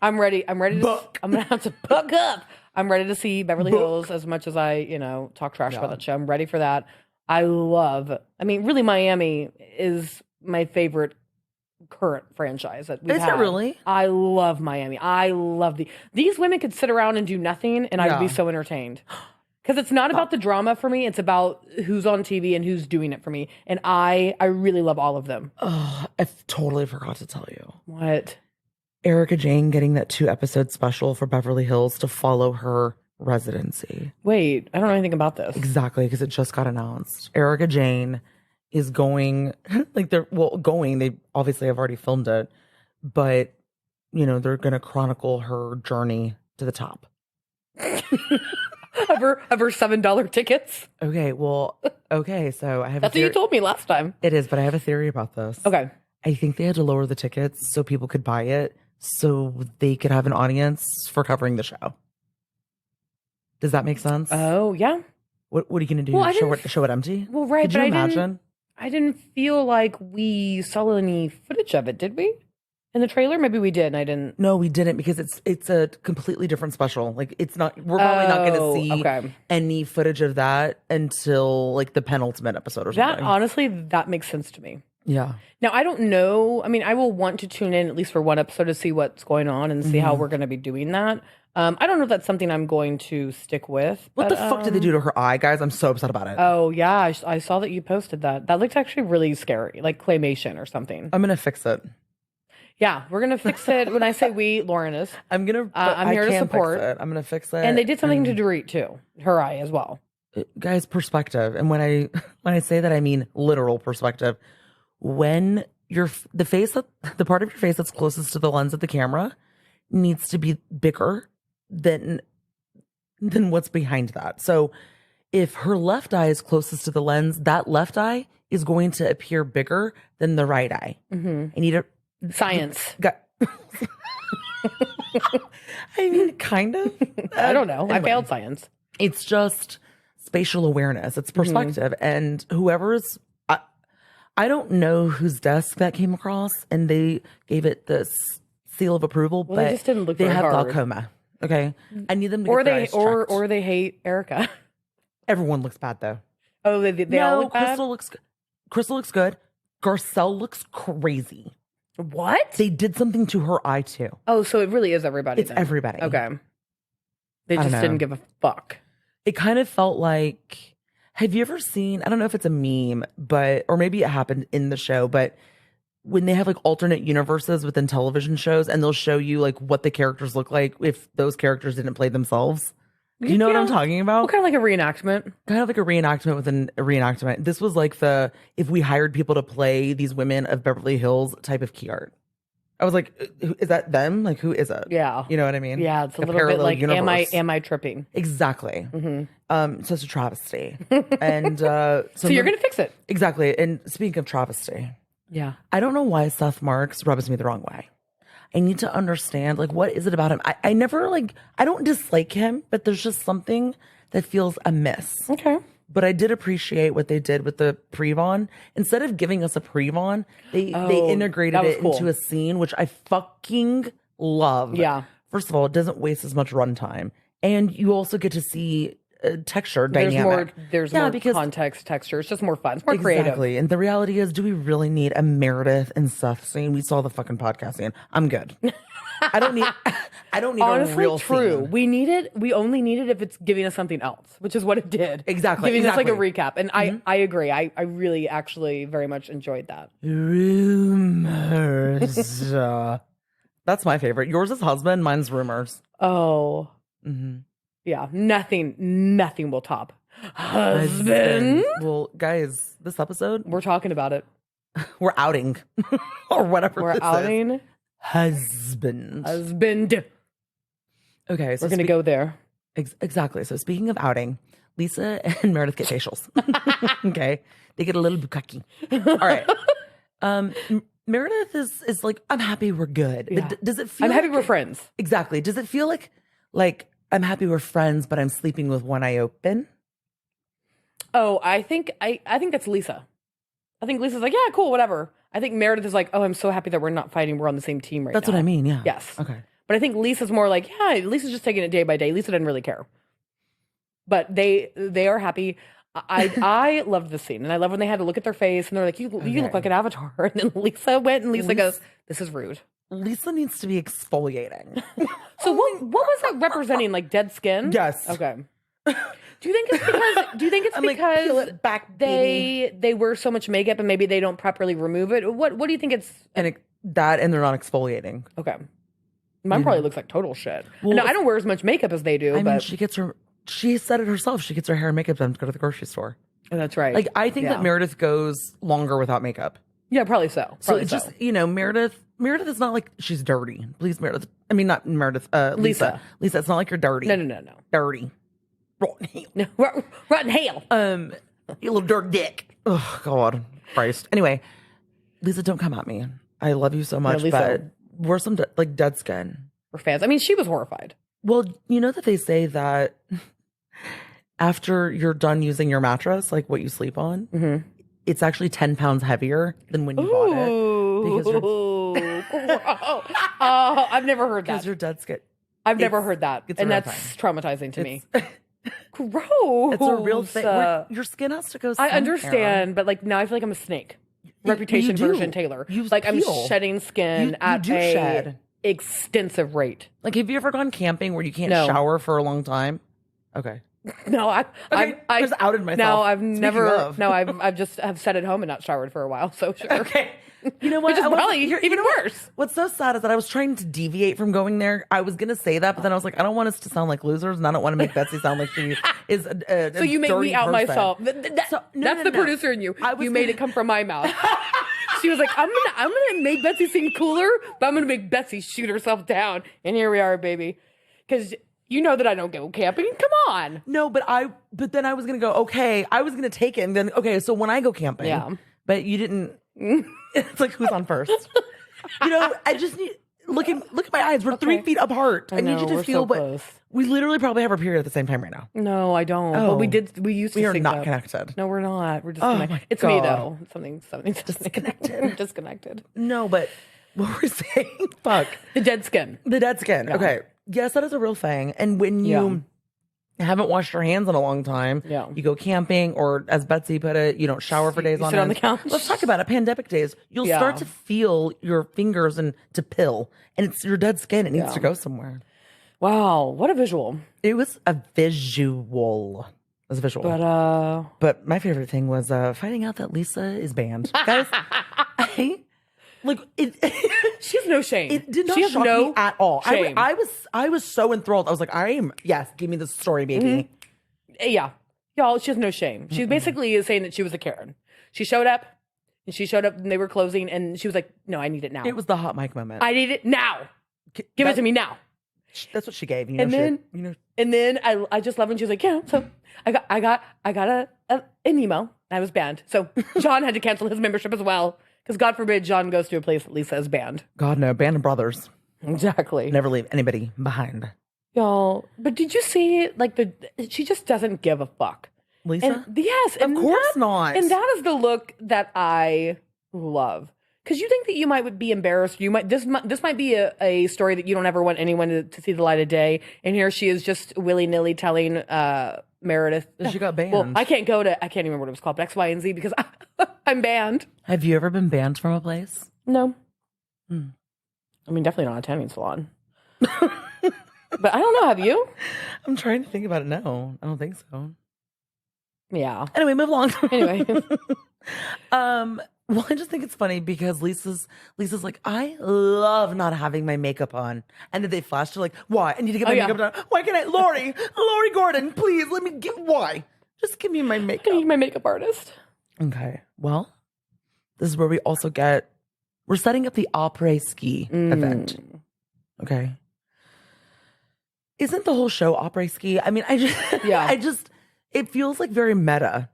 I'm ready. I'm ready to I'm gonna have to buck up. I'm ready to see Beverly Hills as much as I, talk trash about that show. I'm ready for that. Really Miami is my favorite current franchise that we've had. Is it really? I love Miami. I love these women could sit around and do nothing and I'd be so entertained. Because it's not about the drama for me. It's about who's on TV and who's doing it for me. And I really love all of them. Oh, I totally forgot to tell you. What? Erica Jane getting that 2-episode special for Beverly Hills to follow her residency. Wait, I don't know anything about this. Exactly, because it just got announced. Erica Jane is going, they obviously have already filmed it, but, they're going to chronicle her journey to the top. of her $7 tickets. Okay, so I have That's what you told me last time. It is, but I have a theory about this. Okay. I think they had to lower the tickets so people could buy it so they could have an audience for covering the show. Does that make sense? Oh, yeah. What are you going to do? Show it empty? Well, right. Could you imagine? I didn't feel like we saw any footage of it, did we? In the trailer? Maybe we did and I didn't. No, we didn't because it's a completely different special. Like we're probably not going to see any footage of that until like the penultimate episode or something. Honestly, that makes sense to me. Yeah. Now, I don't know. I will want to tune in at least for one episode to see what's going on and see how we're going to be doing that. I don't know if that's something I'm going to stick with. What the fuck did they do to her eye, guys? I'm so upset about it. Oh, yeah. I saw that you posted that. That looked actually really scary, like claymation or something. I'm going to fix it. Yeah, we're gonna fix it. When I say we, Lauren is. I'm here to support. I'm gonna fix it. And they did something to Dorit too, her eye as well. Guys, perspective. And when I say that, I mean literal perspective. When the part of your face that's closest to the lens of the camera needs to be bigger than what's behind that. So if her left eye is closest to the lens, that left eye is going to appear bigger than the right eye. I need a science. Kind of. I don't know. Anyway, I failed science. It's just spatial awareness. It's perspective. And whoever's, I don't know whose desk that came across, and they gave it this seal of approval. Well, but they just didn't look. They have hard. glaucoma. Okay, I need them to or get their eyes checked. Or they hate Erica. Everyone looks bad though. Oh, they all look bad. Crystal looks good. Garcelle looks crazy. What? They did something to her eye too. Oh, so it really is everybody. It's everybody. Okay. They just didn't give a fuck. It kind of felt like, have you ever seen, I don't know if it's a meme, or maybe it happened in the show, but when they have like alternate universes within television shows and they'll show you like what the characters look like if those characters didn't play themselves. Do you know what I'm talking about? Well, kind of like a reenactment. Kind of like a reenactment within a reenactment. This was like if we hired people to play these women of Beverly Hills type of key art. I was like, is that them? Like, who is it? Yeah. You know what I mean? Yeah, it's a little bit like, universe. am I tripping? Exactly. So it's a travesty. And so you're going to fix it. Exactly. And speaking of travesty. Yeah. I don't know why Seth Marks rubs me the wrong way. I need to understand, like, what is it about him? I never, like, I don't dislike him, but there's just something that feels amiss. Okay. But I did appreciate what they did with the Prevon. Instead of giving us a Prevon, they integrated it into a scene, which I fucking love. Yeah. First of all, it doesn't waste as much runtime. And you also get to see texture dynamic. There's more context, texture. It's just more fun. It's more creative. Exactly. And the reality is, do we really need a Meredith and Seth scene? We saw the fucking podcast scene. I'm good. I don't need honestly, a real true. scene. We only need it if it's giving us something else, which is what it did. Exactly. Giving us like a recap. And I agree. I really actually very much enjoyed that. Rumors. That's my favorite. Yours is husband, mine's rumors. Oh. Mm-hmm. Yeah. Nothing will top husband. Well, guys, this episode, we're talking about it. We're outing or whatever. We're outing husband. Okay, so we're gonna go there. Exactly. So speaking of outing, Lisa and Meredith get facials. Okay, they get a little bukkake. All right. Meredith is like, I'm happy we're good. Yeah. Does it feel? I'm happy we're friends. Exactly. Does it feel like I'm happy we're friends, but I'm sleeping with one eye open? Oh, I think that's Lisa. I think Lisa's like, yeah, cool, whatever. I think Meredith is like, oh, I'm so happy that we're not fighting. We're on the same team right now. That's what I mean, yeah. Yes. Okay. But I think Lisa's more like, yeah, Lisa's just taking it day by day. Lisa didn't really care. But they are happy. I loved this scene. And I love when they had to look at their face and they're like, you look like an avatar. And then Lisa went and Lisa goes, this is rude. Lisa needs to be exfoliating. So what was that representing? Like dead skin? Yes. Okay. Do you think it's because peel it back, they wear so much makeup and maybe they don't properly remove it? What do you think it's? And they're not exfoliating. Okay. Mine probably looks like total shit. Well, no, I don't wear as much makeup as they do. I mean, she said it herself. She gets her hair and makeup done to go to the grocery store. Oh, that's right. Like, I think that Meredith goes longer without makeup. Yeah, probably so. So it's just, Meredith is not like she's dirty. Please, Meredith. I mean, not Meredith. Lisa, it's not like you're dirty. No. Dirty. Rotten hell. No, rotten hell. You little dirt dick. Oh, God. Christ. Anyway, Lisa, don't come at me. I love you so much, but we're some dead skin. We're fans. I mean, she was horrified. Well, you know that they say that after you're done using your mattress, like what you sleep on, it's actually 10 pounds heavier than when you bought it. Because I've never heard that. Because you're dead skin. I've never heard that. And that's traumatizing to me. Gross. It's a real thing. Your skin has to go somewhere. I understand, but like now I feel like I'm a snake. Reputation version Taylor. I'm shedding skin at a extensive rate. Like, have you ever gone camping where you can't shower for a long time? Okay. No, I just outed myself. No, I've never. No, I've just have sat at home and not showered for a while. So sure. Okay. You know what? Which is probably even worse. What's so sad is that I was trying to deviate from going there. I was gonna say that, but then I was like, I don't want us to sound like losers, and I don't want to make Betsy sound like she is. So you made me out myself. That's the producer in you. You made it come from my mouth. She was like, I'm gonna make Betsy seem cooler, but I'm gonna make Betsy shoot herself down. And here we are, baby. Because you know that I don't go camping. Come on. No, but then I was gonna go. Okay, I was gonna take it, and then so when I go camping, but you didn't. It's like, who's on first? I just need look at my eyes. We're 3 feet apart. I need you to feel, but we literally probably have our period at the same time right now. No, I don't. Oh, but we used to. We are not connected. No, we're not. We're disconnected. It's me though. Something disconnected. Disconnected. No, but what we're saying, fuck the dead skin. The dead skin. Yeah. Okay, yes, that is a real thing. And when you haven't washed your hands in a long time, you go camping, or as Betsy put it, you don't shower for days on end. Sit on the couch. Let's talk about it. Pandemic days. You'll start to feel your fingers and to pill, and it's your dead skin. It needs to go somewhere. Wow, what a visual. It was a visual. It was a visual. But my favorite thing was finding out that Lisa is banned. Guys, she has no shame. It did not shock me at all. I was so enthralled. I was like, give me the story, baby. Mm-hmm. Yeah. Y'all, she has no shame. She's basically saying that she was a Karen. She showed up and they were closing and she was like, no, I need it now. It was the hot mic moment. I need it now. Give it to me now. That's what she gave. And then I just love when she was like, yeah, so I got an email and I was banned. So John had to cancel his membership as well. Because God forbid John goes to a place that Lisa is banned. God, no. Band of brothers. Exactly. Never leave anybody behind. Y'all, but did you see, she just doesn't give a fuck. Lisa? Yes. Of course not. And that is the look that I love. Because you think that you might be embarrassed. This might be a story that you don't ever want anyone to see the light of day. And here she is just willy-nilly telling Meredith. She got banned. Well, I can't even remember what it was called, but X, Y, and Z because I'm banned. Have you ever been banned from a place? No. I mean, definitely not a tanning salon. But I don't know. Have you? I'm trying to think about it. No, I don't think so. Yeah. Anyway, move along. Anyway. Well, I just think it's funny because Lisa's like, I love not having my makeup on. And then they flash to like, why? I need to get my makeup done. Why can't I? Lori Gordon, please let me get, why? Just give me my makeup. I need my makeup artist. Okay. Well, this is where we're setting up the après-ski event. Okay. Isn't the whole show après-ski? I mean, it feels like very meta.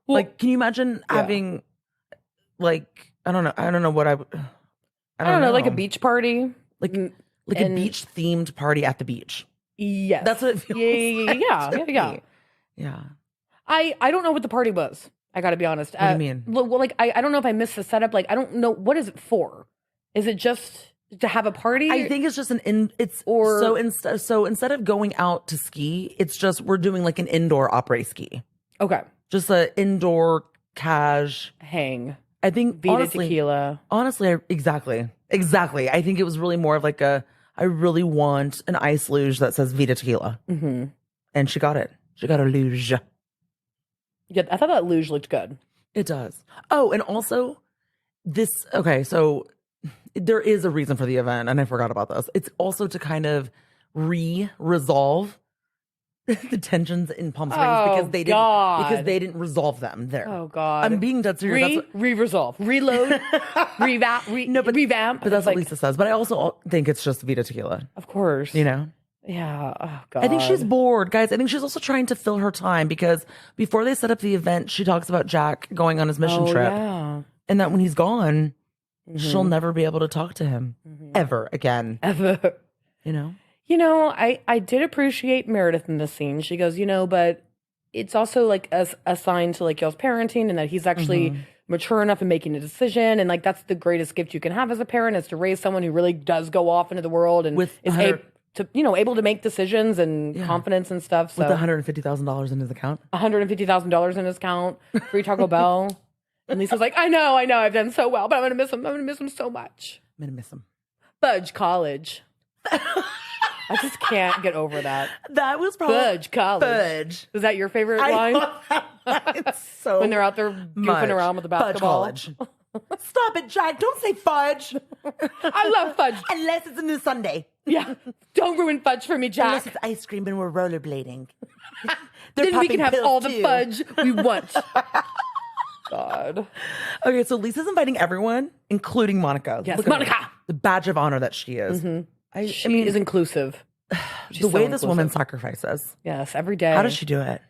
Well, like, can you imagine having like, I don't know what I don't know, like a beach party, like a beach themed party at the beach. Yes, that's what it feels. Yeah. I don't know what the party was. I got to be honest. What do you mean? Well, like I don't know if I missed the setup. Like I don't know, what is it for? Is it just to have a party? I think it's just so instead of going out to ski, it's just we're doing like an indoor après ski. Okay, just an indoor hang. I think Vita tequila. Honestly, exactly. I think it was really more of like I really want an ice luge that says Vita tequila, and she got it. She got a luge. Yeah, I thought that luge looked good. It does. Oh, and also okay, so there is a reason for the event, and I forgot about this. It's also to kind of resolve the tensions in Palm Springs because they didn't resolve them there. Oh God, I'm being dead serious. Resolve, reload, revamp. But that's what Lisa says. But I also think it's just Vita tequila, of course. You know. Yeah. Oh God. I think she's bored, guys. I think she's also trying to fill her time because before they set up the event, she talks about Jack going on his mission trip, and that when he's gone, she'll never be able to talk to him ever again. Ever. You know, I did appreciate Meredith in this scene. She goes, but it's also like a sign to like y'all's parenting and that he's actually mature enough in making a decision. And like, that's the greatest gift you can have as a parent is to raise someone who really does go off into the world and able to make decisions and confidence and stuff. So with $150,000 in his account, $150,000 in his account, free Taco Bell. And Lisa's like, I know, I've done so well, but I'm going to miss him. I'm going to miss him so much. I'm going to miss him. Fudge College. I just can't get over that. That was probably Fudge College. Fudge. Is that your favorite line? It's so when they're out there goofing around with the basketball. Fudge College. Stop it, Jack. Don't say fudge. I love fudge. Unless it's a new Sunday. Yeah. Don't ruin fudge for me, Jack. Unless it's ice cream and we're rollerblading. Then we can have all the fudge we want. God. Okay, so Lisa's inviting everyone, including Monica. Yes, Monica. The badge of honor that she is. She is inclusive. The way this woman sacrifices. Yes, every day. How does she do it?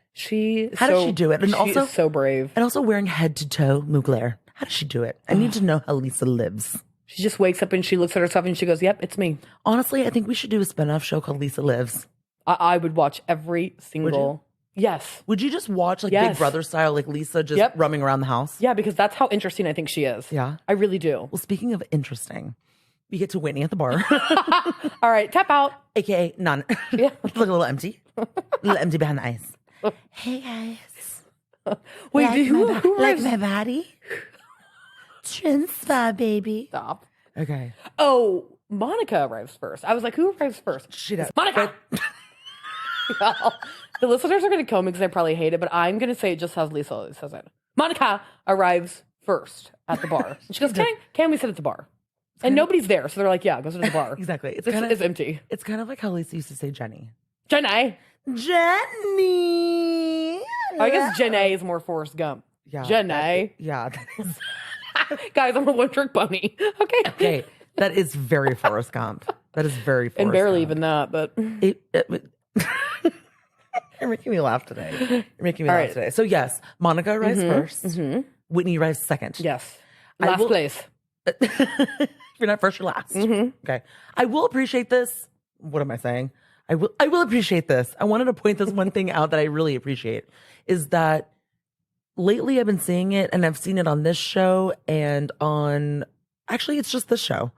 How does she do it? And she also is so brave. And also wearing head to toe Mugler. How does she do it? I need to know how Lisa lives. She just wakes up and she looks at herself and she goes, "Yep, it's me." Honestly, I think we should do a spinoff show called Lisa Lives. I would watch every single. Yes. Would you just watch like Big Brother style, like Lisa just roaming around the house? Yeah, because that's how interesting I think she is. Yeah. I really do. Well, speaking of interesting, we get to Whitney at the bar. All right, tap out. AKA none. Yeah. Look a little empty. A little empty behind the ice. Hey guys. Wait, like who like my body? Transfer, baby. Stop. Okay. Oh, Monica arrives first. I was like, who arrives first? She does. Monica. The listeners are going to kill me because I probably hate it, but I'm going to say it just as Lisa says it. Monica arrives first at the bar. She goes, can we sit at the bar? And nobody's there. So they're like, yeah, go sit at the bar. Exactly. It's empty. It's kind of like how Lisa used to say Jenny. Jenny. I guess Jenny is more Forrest Gump. Yeah. Jenny. That is. Guys, I'm a one-trick pony. Okay. That is very Forrest Gump. That is very Forrest And barely Gump. even that, but... You're making me laugh today. Today. So yes, Monica arrives first. Whitney arrives second. Yes. Last place. You're not first or last. Okay. I will appreciate this. What am I saying? I will appreciate this. I wanted to point this one thing out that I really appreciate is that lately I've been seeing it and I've seen it on this show and on, actually it's just this show.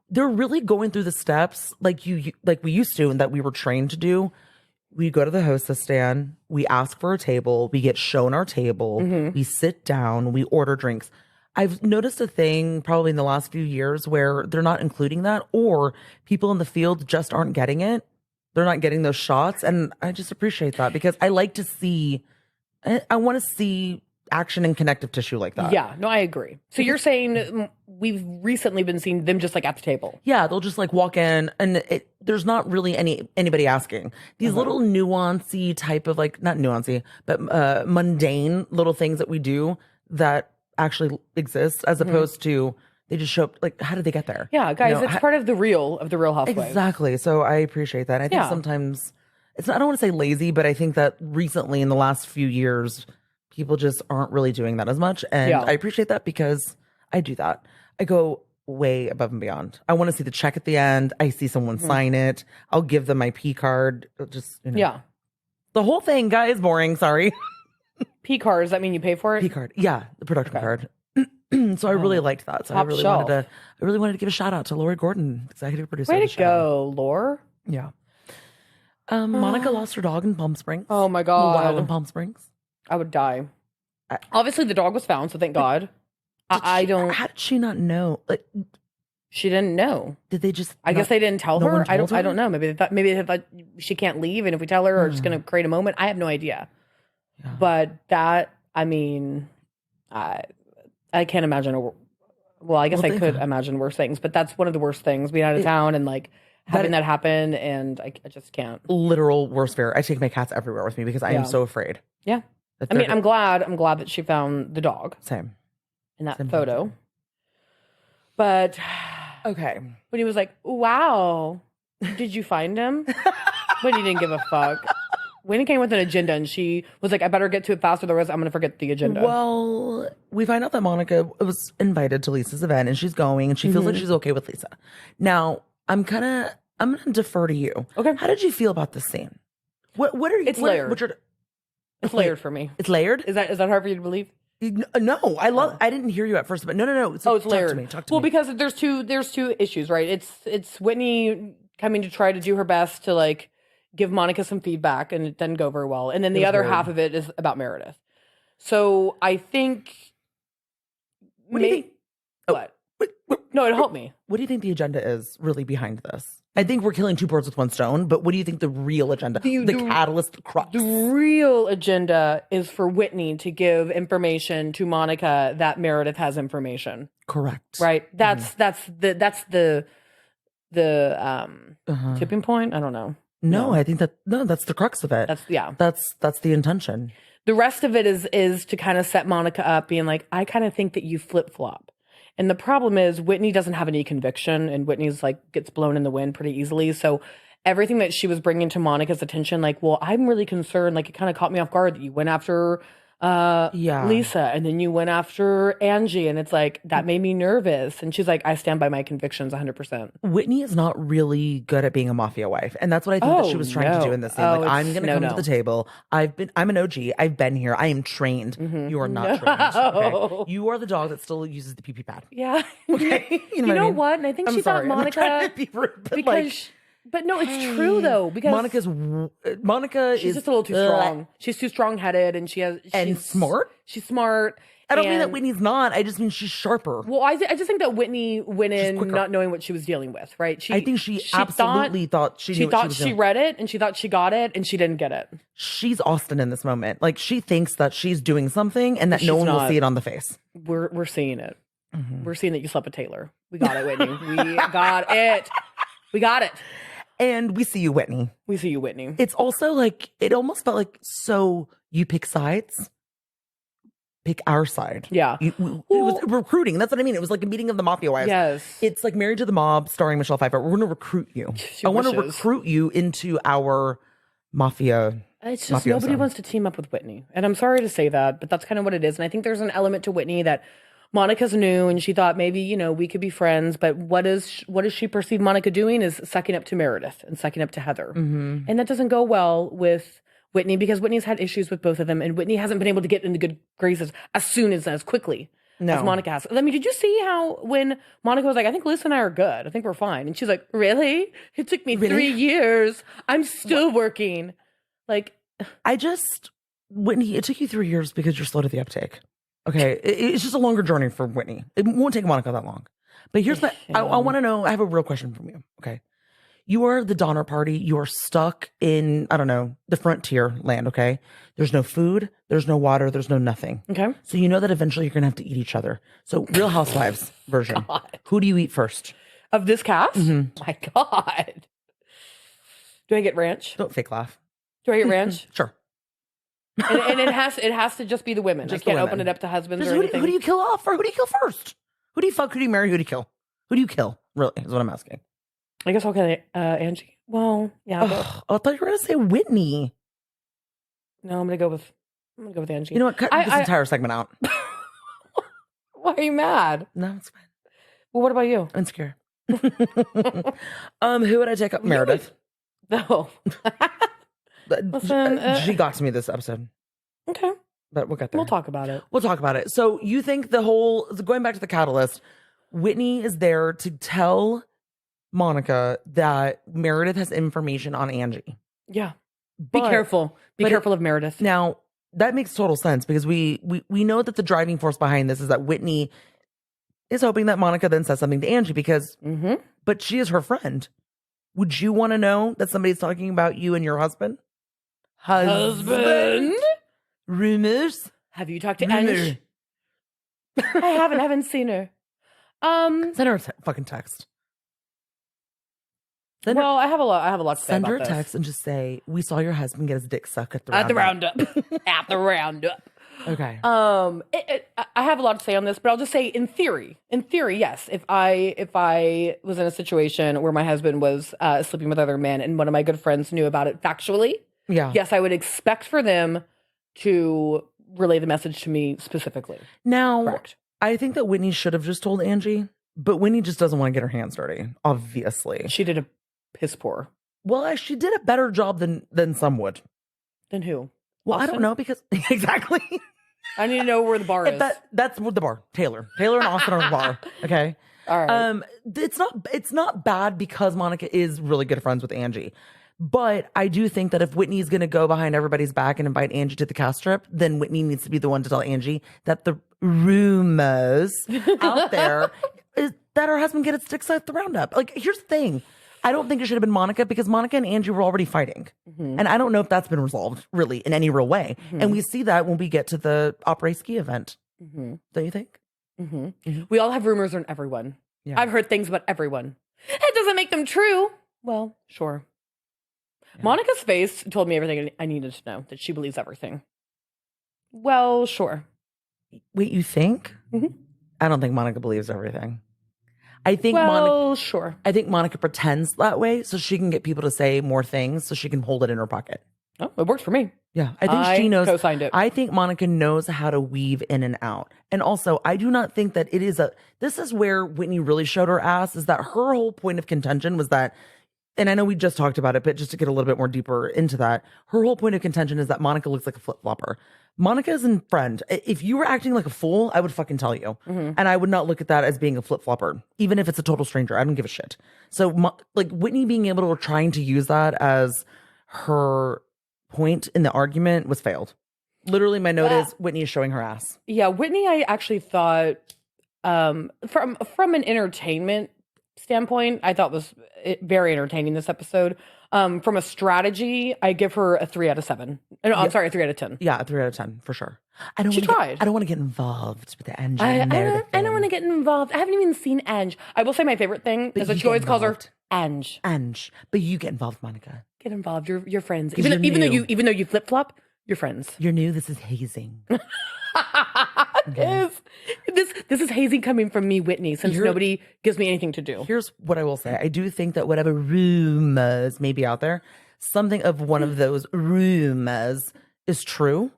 They're really going through the steps like we used to and that we were trained to do we go to the hostess stand, we ask for a table, we get shown our table, we sit down, we order drinks. I've noticed a thing probably in the last few years where they're not including that, or people in the field just aren't getting it. They're not getting those shots. And I just appreciate that because I like to see, I want to see action and connective tissue like that. Yeah, no, I agree. So you're saying we've recently been seeing them just like at the table. Yeah, they'll just like walk in and there's not really anybody asking. These little nuancy type of like, not nuancy, but mundane little things that we do that actually exist as opposed to they just show up. Like, how did they get there? Yeah, guys, it's part of the Real Housewives. Exactly. So I appreciate that. I think sometimes it's not, I don't want to say lazy, but I think that recently in the last few years, people just aren't really doing that as much. And I appreciate that because I do that. I go way above and beyond. I want to see the check at the end. I see someone sign it. I'll give them my P card. Just, the whole thing, guys, boring. Sorry. P card, does that mean you pay for it? P card. Yeah. The production card. So I really liked that. So I really wanted to give a shout out to Lori Gordon, executive producer. Way to go, Lore. Yeah. Monica lost her dog in Palm Springs. Oh my God. Wild in Palm Springs. I would die. Obviously, the dog was found, so thank God. I don't. How did she not know? Like, she didn't know. Did they just? I guess they didn't tell her. I don't know. Maybe they thought she can't leave, and if we tell her, we're just going to create a moment. I have no idea. Yeah. But that, I mean, I can't imagine. Well, I guess I could imagine worse things, but that's one of the worst things. Being out of town and like having that happen, and I just can't. Literal worst fear. I take my cats everywhere with me because I am so afraid. Yeah. I mean, I'm glad that she found the dog. Same. In that photo. But okay. When he was like, wow, did you find him? But he didn't give a fuck. Whitney came with an agenda and she was like, I better get to it faster, otherwise I'm going to forget the agenda. Well, we find out that Monica was invited to Lisa's event and she's going and she feels like she's okay with Lisa. Now, I'm going to defer to you. Okay. How did you feel about this scene? What are you? It's layered. It's layered for me. It's layered? Is that hard for you to believe? No, I didn't hear you at first, but no. So it's layered. Talk to me. Well, because there's two issues, right? It's Whitney coming to try to do her best to like give Monica some feedback, and it didn't go very well. And then the other half of it is about Meredith. So I think. What do you think? What? No, it helped me. What do you think the agenda is really behind this? I think we're killing two birds with one stone, but what do you think the real agenda, the catalyst, the crux? The real agenda is for Whitney to give information to Monica that Meredith has information. Correct. Right? That's the tipping point. I don't know. No, I think that's the crux of it. That's the intention. The rest of it is to kind of set Monica up, being like, I kind of think that you flip-flop. And the problem is Whitney doesn't have any conviction, and Whitney's like gets blown in the wind pretty easily. So everything that she was bringing to Monica's attention, like, well, I'm really concerned. Like, it kind of caught me off guard that you went after Lisa, and then you went after Angie, and it's like that made me nervous. And she's like, I stand by my convictions 100%. Whitney is not really good at being a mafia wife, and that's what I think that she was trying to do in this scene. Like, I'm going to come to the table. I'm an OG. I've been here. I am trained. You are not trained. Okay? You are the dog that still uses the pee pad. Yeah. Okay. You know what? And I think she thought Monica. I'm not trying to be rude, but because. But no, it's true though, because Monica she's just a little too strong. She's too strong-headed, and she's smart. She's smart. I don't mean that Whitney's not. I just mean she's sharper. Well, I just think that Whitney went in not knowing what she was dealing with. Right? I think she absolutely thought she knew what she read it, and she thought she got it, and she didn't get it. She's Austin in this moment. Like, she thinks that she's doing something, and that no one will see it on the face. We're seeing it. Mm-hmm. We're seeing that you slept with Taylor. We got it, Whitney. We got it. We got it. And we see you, Whitney. We see you, Whitney. It's also like, it almost felt like, so you pick sides? Pick our side. Yeah. It was recruiting. That's what I mean. It was like a meeting of the mafia wives. Yes. It's like Married to the Mob starring Michelle Pfeiffer. We're going to recruit you. I want to recruit you into our mafia. It's just nobody wants to team up with Whitney. And I'm sorry to say that, but that's kind of what it is. And I think there's an element to Whitney that Monica's new, and she thought maybe, we could be friends, but what does she perceive Monica doing is sucking up to Meredith and sucking up to Heather. Mm-hmm. And that doesn't go well with Whitney, because Whitney's had issues with both of them, and Whitney hasn't been able to get into good graces as quickly as Monica has. I mean, did you see how when Monica was like, I think Lisa and I are good. I think we're fine. And she's like, really? It took me 3 years. I'm still working. Like, Whitney, it took you 3 years because you're slow to the uptake. Okay. It's just a longer journey for Whitney. It won't take Monica that long. But here's I want to know, I have a real question from you. Okay. You are the Donner Party. You are stuck in, I don't know, the frontier land. Okay. There's no food. There's no water. There's no nothing. Okay. So you know that eventually you're going to have to eat each other. So Real Housewives version. God. Who do you eat first? Of this cast? Mm-hmm. My God. Do I get ranch? Don't fake laugh. Do I get ranch? Sure. And it has to just be the women. Just I can't open it up to husbands or anything. Who do you kill off, or who do you kill first? Who do you fuck? Who do you marry? Who do you kill? Who do you kill? Really, is what I'm asking. I guess I'll kill Angie. Well, yeah. I thought you were gonna say Whitney. No, I'm gonna go with Angie. You know what? Cut this entire segment out. Why are you mad? No, it's fine. Well, what about you? Insecure. Who would I take up? Meredith. No. Listen, she got to me this episode. Okay. But we'll get there. We'll talk about it. We'll talk about it. So you think going back to the catalyst, Whitney is there to tell Monica that Meredith has information on Angie. Yeah. Be careful. Be careful of Meredith. Now, that makes total sense because we know that the driving force behind this is that Whitney is hoping that Monica then says something to Angie because, but she is her friend. Would you want to know that somebody's talking about you and your husband? Husband? Rumors? Have you talked to Angie? I haven't seen her. Send her a fucking text. I have a lot to say Send about her a this. text and just say, we saw your husband get his dick sucked at the roundup. At the roundup. Okay. I have a lot to say on this, but I'll just say in theory, yes, if I was in a situation where my husband was sleeping with other men and one of my good friends knew about it factually, yes, I would expect for them to relay the message to me specifically. Now, correct. I think that Whitney should have just told Angie, but Whitney just doesn't want to get her hands dirty, obviously. She did a piss poor. Well, she did a better job than some would. Than who? Well, Austin? I don't know because exactly. I need to know where the bar is. That's the bar. Taylor and Austin are the bar. Okay. All right. It's not bad because Monica is really good friends with Angie. But I do think that if Whitney is going to go behind everybody's back and invite Angie to the cast trip, then Whitney needs to be the one to tell Angie that the rumors out there is that her husband get his dick sucked at the roundup. Like, here's the thing. I don't think it should have been Monica because Monica and Angie were already fighting. Mm-hmm. And I don't know if that's been resolved really in any real way. Mm-hmm. And we see that when we get to the après ski event. Mm-hmm. Don't you think? Mm-hmm. Mm-hmm. We all have rumors on everyone. Yeah. I've heard things about everyone. It doesn't make them true. Well, sure. Yeah. Monica's face told me everything I needed to know, that she believes everything. Well, sure. Wait, you think? Mm-hmm. I don't think Monica believes everything. I think sure. I think Monica pretends that way so she can get people to say more things so she can hold it in her pocket. Oh, it worked for me. Yeah, I think she knows. Co-signed it. I think Monica knows how to weave in and out. And also, I do not think that it is this is where Whitney really showed her ass, is that her whole point of contention was that, and I know we just talked about it, but just to get a little bit more deeper into that, her whole point of contention is that Monica looks like a flip-flopper. Monica is a friend. If you were acting like a fool, I would fucking tell you. Mm-hmm. And I would not look at that as being a flip-flopper, even if it's a total stranger. I don't give a shit. So, like, Whitney being able to trying to use that as her point in the argument was failed. Literally, my note is Whitney is showing her ass. Yeah, Whitney, I actually thought, from an entertainment standpoint, I thought was very entertaining this episode. From a strategy, I give her a 3 out of 7. No, I'm sorry, a 3 out of 10. Yeah, a 3 out of 10 for sure. She tried. I don't want to get involved with the Angie. I don't want to get involved. I haven't even seen Ange. I will say my favorite thing is that she always calls her Ange. Ange, but you get involved, Monica. Get involved. You're friends. Even though you flip flop, you're friends. You're new. This is hazing. Okay. This is hazing coming from me, Whitney, since nobody gives me anything to do. Here's what I will say. I do think that whatever rumors may be out there, something of one of those rumors is true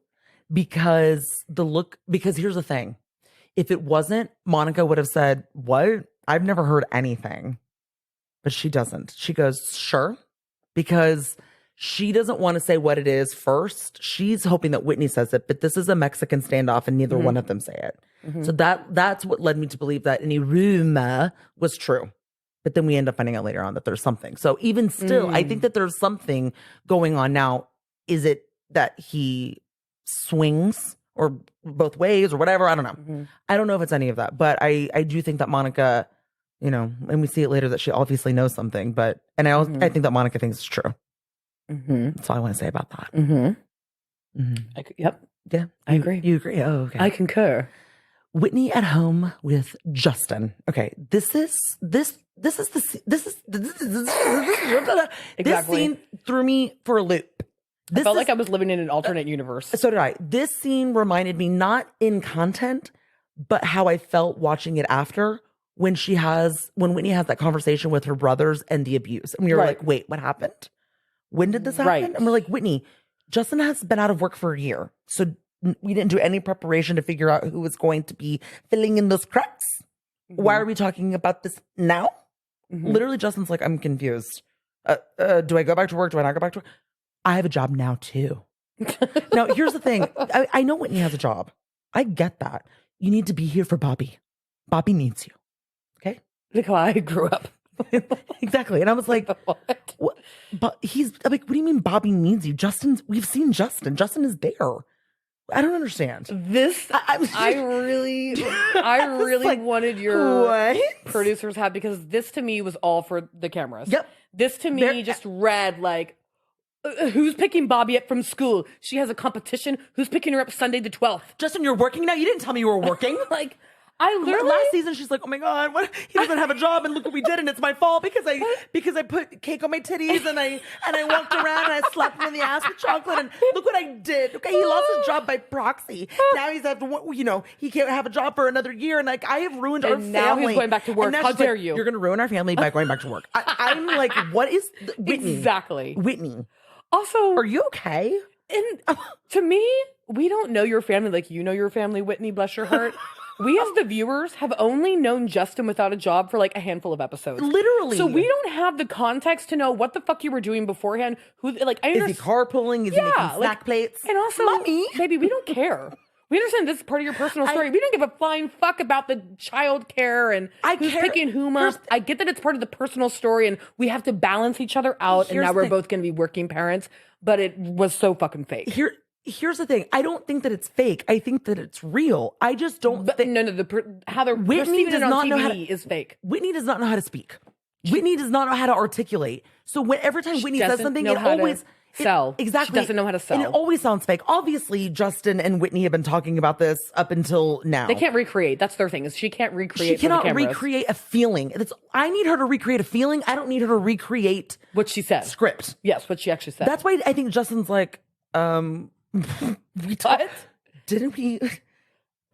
because here's the thing. If it wasn't, Monica would have said, "What? I've never heard anything." But she doesn't. She goes, "Sure," because she doesn't want to say what it is first. She's hoping that Whitney says it, but this is a Mexican standoff and neither one of them say it. Mm-hmm. So that's what led me to believe that any rumor was true. But then we end up finding out later on that there's something. So even still, I think that there's something going on now. Is it that he swings or both ways or whatever? I don't know. Mm-hmm. I don't know if it's any of that, but I do think that Monica, you know, and we see it later that she obviously knows something, but, and I think that Monica thinks it's true. Mm-hmm. That's all I want to say about that. Mm-hmm. Mm-hmm. Yeah. I agree. You agree? Oh, okay. I concur. Whitney at home with Justin. Okay. This scene threw me for a loop. I felt like I was living in an alternate universe. So did I. This scene reminded me, not in content, but how I felt watching it after when Whitney has that conversation with her brothers and the abuse. And we were like, wait, what happened? When did this happen? Right. And we're like, Whitney, Justin has been out of work for a year. So we didn't do any preparation to figure out who was going to be filling in those cracks. Mm-hmm. Why are we talking about this now? Mm-hmm. Literally, Justin's like, I'm confused. Do I go back to work? Do I not go back to work? I have a job now, too. Now, here's the thing. I know Whitney has a job. I get that. You need to be here for Bobby. Bobby needs you. Okay? Like how I grew up. Exactly. And I was like, what? But I'm like, what do you mean Bobby needs you? We've seen Justin. Justin is there. I don't understand. This, I really like, wanted your producers have, because this to me was all for the cameras. Yep. This to me just read like, who's picking Bobby up from school? She has a competition. Who's picking her up Sunday the 12th? Justin, you're working now? You didn't tell me you were working. Like, I literally last season she's like, oh my God, what? He doesn't have a job, and look what we did, and it's my fault because I put cake on my titties and I walked around and I slapped him in the ass with chocolate, and look what I did. Okay, he lost his job by proxy. Now he's he can't have a job for another year, and like I have ruined our family. Now he's going back to work. How dare you? You're going to ruin our family by going back to work. I'm like, what is Whitney? Exactly, Whitney. Also, are you okay? And to me, we don't know your family like you know your family, Whitney. Bless your heart. We as the viewers have only known Justin without a job for like a handful of episodes. Literally. So we don't have the context to know what the fuck you were doing beforehand. I understand. Is he carpooling? Is he making snack plates? And also, Mommy. Baby, we don't care. We understand this is part of your personal story. We don't give a flying fuck about the child care and who's picking whom up. I get that it's part of the personal story and we have to balance each other out. And now we're both going to be working parents. But it was so fucking fake. Here's the thing. I don't think that it's fake. I think that it's real. I just don't think... No. How they're Whitney does not know how to, is fake. Whitney does not know how to speak. Whitney does not know how to articulate. So every time Whitney says something, it always... sell. Exactly. She doesn't know how to sell. And it always sounds fake. Obviously, Justin and Whitney have been talking about this up until now. They can't recreate. That's their thing, is she can't recreate. She cannot recreate a feeling. I need her to recreate a feeling. I don't need her to recreate... what she said. Script. Yes, what she actually said. That's why I think Justin's like... what? Didn't we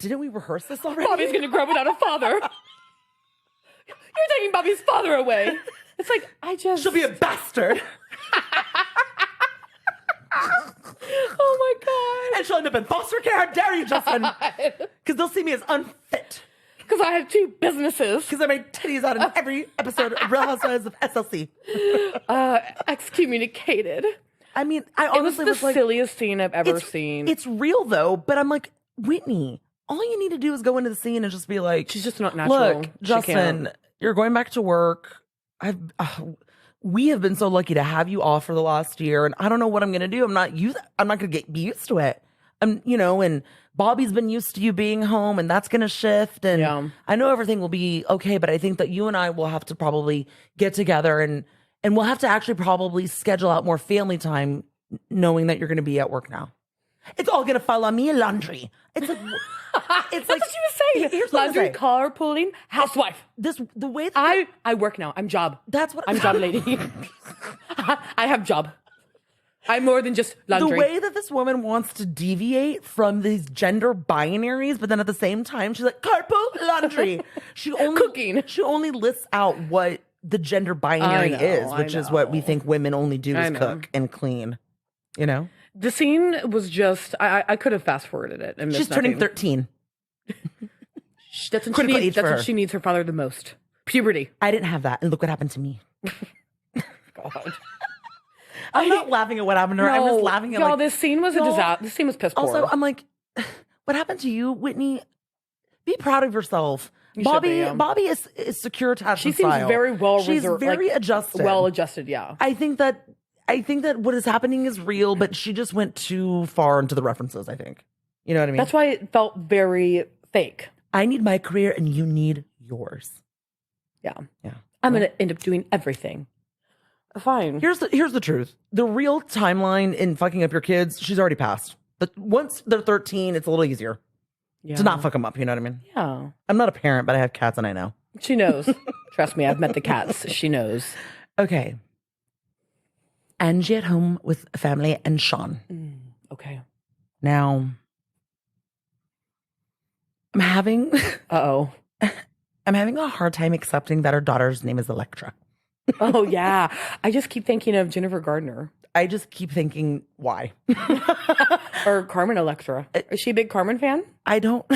rehearse this already? Bobby's gonna grow without a father. You're taking Bobby's father away. It's like, she'll be a bastard. Oh my God. And she'll end up in foster care. How dare you, Justin? Because they'll see me as unfit. Because I have 2 businesses. Because I made titties out in every episode of Real Housewives of SLC. Excommunicated. I mean, I honestly was the silliest scene I've ever seen. It's real though, but I'm like, Whitney, all you need to do is go into the scene and just be like, she's just not natural. Look, Justin, you're going back to work. We have been so lucky to have you off for the last year, and I don't know what I'm going to do. I'm not going to be used to it. And Bobby's been used to you being home, and that's going to shift. And I know everything will be okay, but I think that you and I will have to probably get together and we'll have to actually probably schedule out more family time, knowing that you're going to be at work now. It's all going to fall on me, laundry. It's like, that's what she was saying. Here's laundry, carpooling, housewife. The way that I work now. I'm job. That's what I'm job lady. I have job. I'm more than just laundry. The way that this woman wants to deviate from these gender binaries, but then at the same time, she's like, carpool, laundry. Cooking. She only lists out what the gender binary is, which is what we think women only do is cook and clean. You know? The scene was just, I could have fast forwarded it. And she's turning 13. That's what she needs her father the most. Puberty. I didn't have that. And look what happened to me. God. I'm not laughing at what happened to her. I'm just laughing at this scene was a disaster. This scene was piss poor. Also, I'm like, what happened to you, Whitney? Be proud of yourself. Bobby is secure attachment style. She seems very well She's very adjusted. Well adjusted, yeah. I think that I think that what is happening is real, but she just went too far into the references, I think. You know what I mean? That's why it felt very fake. I need my career and you need yours. Yeah. Yeah. I'm going to end up doing everything. Fine. Here's the truth. The real timeline in fucking up your kids, she's already passed. But once they're 13, it's a little easier to not fuck them up. You know what I mean? Yeah. I'm not a parent, but I have cats and I know. She knows. Trust me, I've met the cats. She knows. Okay. Angie at home with family and Sean. Okay. Now, I'm having a hard time accepting that her daughter's name is Electra. Oh, yeah. I just keep thinking of Jennifer Gardner. I just keep thinking, why? Or Carmen Electra. Is she a big Carmen fan? I don't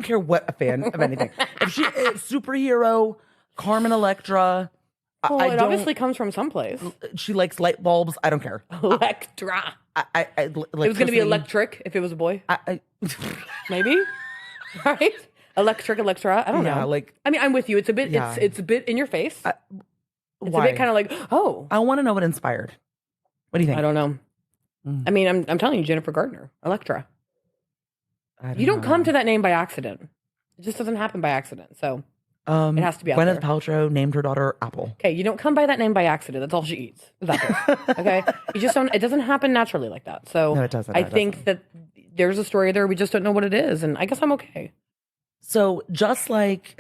care what a fan of anything. If she superhero, Carmen Electra. Well, it obviously comes from someplace. She likes light bulbs. I don't care. Electra. It was going to be electric if it was a boy. Maybe. Right? Electric Electra. I don't know. Like, I mean, I'm with you. It's a bit. It's a bit in your face. It's a bit kind of like, oh. I want to know what inspired. What do you think? I don't know. I mean, I'm telling you, Jennifer Gardner, Electra. You don't come to that name by accident. It just doesn't happen by accident. So it has to be out Gwyneth there. Paltrow named her daughter Apple. Okay, you don't come by that name by accident. That's all she eats. Is apple. Okay, you just don't. It doesn't happen naturally like that. So no, it doesn't. I think that there's a story there. We just don't know what it is, and I guess I'm okay. So just like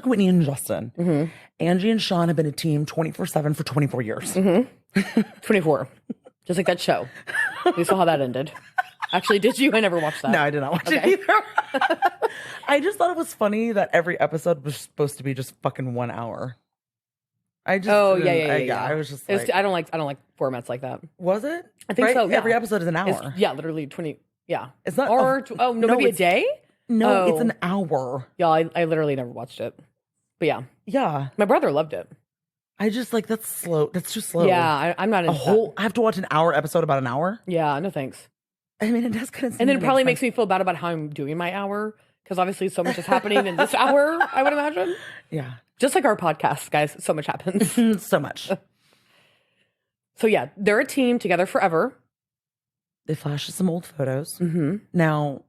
Whitney and Justin, Angie and Sean have been a team 24/7 for 24 years. 24, just like that show. We saw how that ended. Actually, did you? I never watched that. No, I did not watch it either. I just thought it was funny that every episode was supposed to be just fucking 1 hour. I just yeah. I was just like, I don't like formats like that. Was it? I think so. Yeah. Every episode is an hour. Literally 20. Yeah, it's not. No, maybe a day. No, it's an hour. Yeah, I literally never watched it. But yeah, my brother loved it. I just like that's slow. That's too slow. Yeah, I'm not into that. I have to watch an hour episode about an hour. Yeah, no thanks. I mean, it does kind of. And then it probably makes me feel bad about how I'm doing my hour because obviously so much is happening in this hour. I would imagine. Yeah, just like our podcast, guys. So much happens. So much. So yeah, they're a team together forever. They flashed some old photos. Now,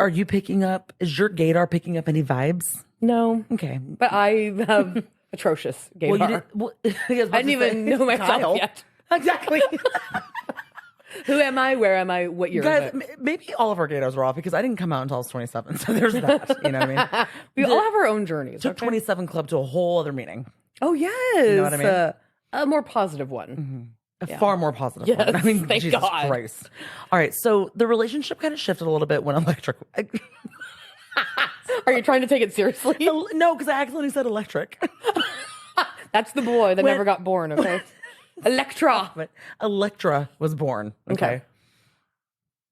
are you picking up? Is your gaydar picking up any vibes? No. Okay, but I have atrocious gaydar. I didn't even know myself yet. Exactly. Who am I? Where am I? What year Guys, is it? maybe all of our gaydars were off because I didn't come out until I was 27. So there's that. You know what I mean? We all have our own journeys. Took 27 Club to a whole other meeting. Oh, yes. You know what I mean? A more positive one. Far more positive one. I mean, thank Jesus God. Christ. All right. So the relationship kind of shifted a little bit when Electric. Are you trying to take it seriously? No, because I accidentally said Electric. That's the boy that never got born, okay? Electra. But Electra was born. Okay.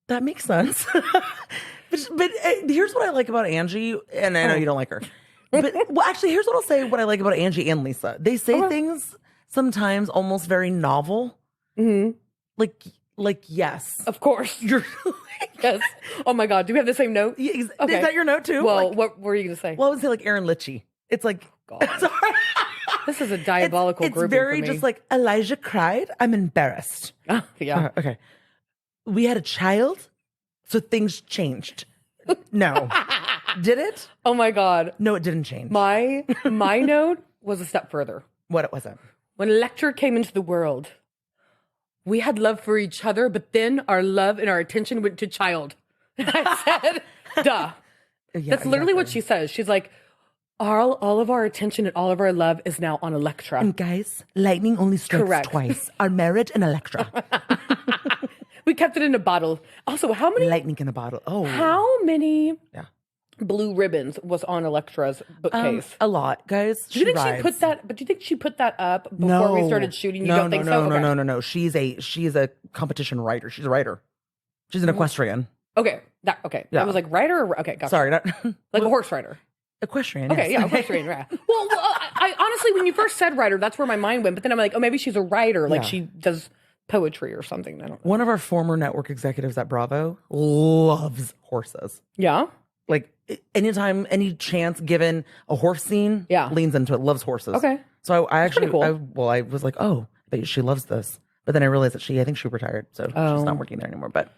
That makes sense. but here's what I like about Angie, and I know you don't like her. But well, actually, here's what I'll say what I like about Angie and Lisa. They say things sometimes almost very novel. Like yes. Of course. You're yes. Oh my God. Do we have the same note? Okay. Is that your note too? Well, what were you going to say? Well, I would say like Aaron Litchie. It's like, God. This is a diabolical group. It's very just like Elijah cried. I'm embarrassed. Yeah. Okay. We had a child, so things changed. No. Did it? Oh my God. No, it didn't change. My note was a step further. What was it? When Electra came into the world, we had love for each other, but then our love and our attention went to child. And I said, duh. Yeah, that's literally what she says. She's like, all of our attention and all of our love is now on Electra. And guys, lightning only strikes twice. Our marriage and Electra. We kept it in a bottle. Also, how many... Lightning in a bottle. Oh. How many blue ribbons was on Electra's bookcase? A lot, guys. Do you think she put that... But do you think she put that up before we started shooting? You don't think so? No. She's a competition writer. She's a writer. She's an equestrian. Okay. Yeah. I was like, rider or... Okay, gotcha. Sorry. Not, like a horse rider. Equestrian. Okay, yes. yeah, equestrian. Yeah. Well, I honestly, when you first said writer, that's where my mind went. But then I'm like, oh, maybe she's a writer. Like she does poetry or something. I don't know. One of our former network executives at Bravo loves horses. Yeah. Like anytime, any chance given a horse scene, leans into it, loves horses. Okay. So I actually, cool. I was like, oh, I she loves this. But then I realized that I think she retired, so she's not working there anymore. But